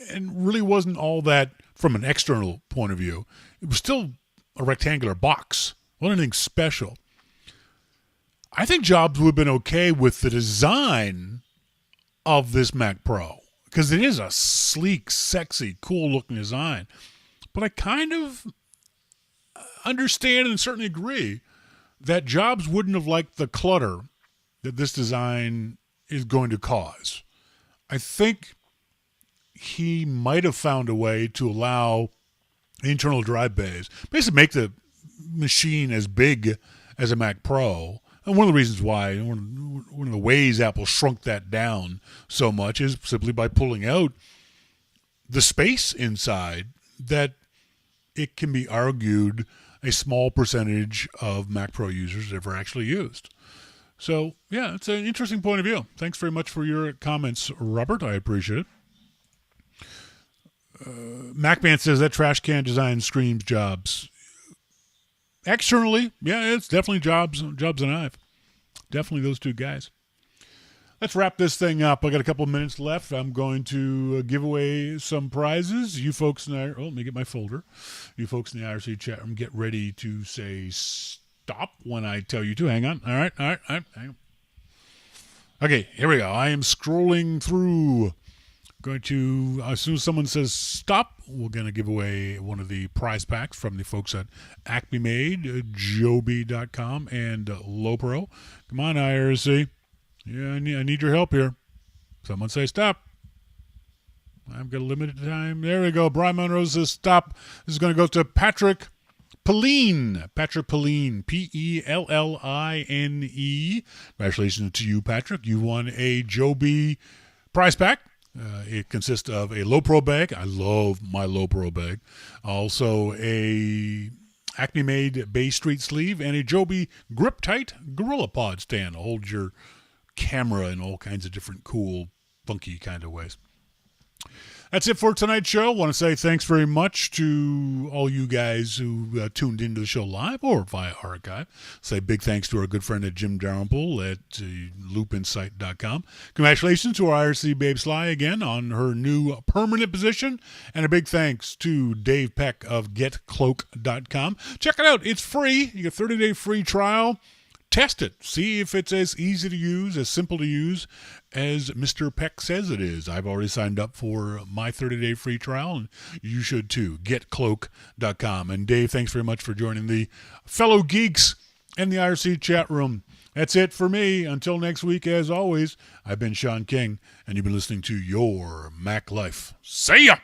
and really wasn't all that from an external point of view. It was still a rectangular box. It wasn't anything special. I think Jobs would have been okay with the design of this Mac Pro because it is a sleek, sexy, cool-looking design. But I kind of understand and certainly agree that Jobs wouldn't have liked the clutter that this design is going to cause. I think he might have found a way to allow internal drive bays, basically make the machine as big as a Mac Pro. And one of the reasons why, one of the ways Apple shrunk that down so much is simply by pulling out the space inside that it can be argued a small percentage of Mac Pro users ever actually used. So, yeah, it's an interesting point of view. Thanks very much for your comments, Robert. I appreciate it. MacMan says that trash can design screams Jobs. Externally, yeah, it's definitely Jobs and Ive. Definitely those two guys. Let's wrap this thing up. I got a couple of minutes left. I'm going to give away some prizes. You folks in the let me get my folder. You folks in the IRC chat room, get ready to say stop when I tell you to. Hang on. All right. Hang on. Okay, here we go. I am scrolling through. Going to, as soon as someone says stop, we're going to give away one of the prize packs from the folks at Acme Made, Joby.com, and Lowpro. Come on, IRC. Yeah, I need your help here. Someone say stop. I've got a limited time. There we go. Brian Monroe says stop. This is going to go to Patrick Pelline. Patrick Pelline. Pelline. Congratulations to you, Patrick. You won a Joby prize pack. It consists of a Lowpro bag. I love my Lowpro bag. Also a Acme Made Bay Street sleeve and a Joby Grip Tight Gorilla Pod stand to hold your camera in all kinds of different cool, funky kind of ways. That's it for tonight's show. I want to say thanks very much to all you guys who tuned into the show live or via archive. Say big thanks to our good friend Jim Dalrymple at loopinsight.com. Congratulations to our IRC babe Sly again on her new permanent position. And a big thanks to Dave Peck of getcloak.com. Check it out. It's free. You get a 30-day free trial. Test it. See if it's as easy to use, as simple to use as Mr. Peck says it is. I've already signed up for my 30-day free trial, and you should too. GetCloak.com. And Dave, thanks very much for joining the fellow geeks in the IRC chat room. That's it for me. Until next week, as always, I've been Sean King, and you've been listening to Your Mac Life. See ya!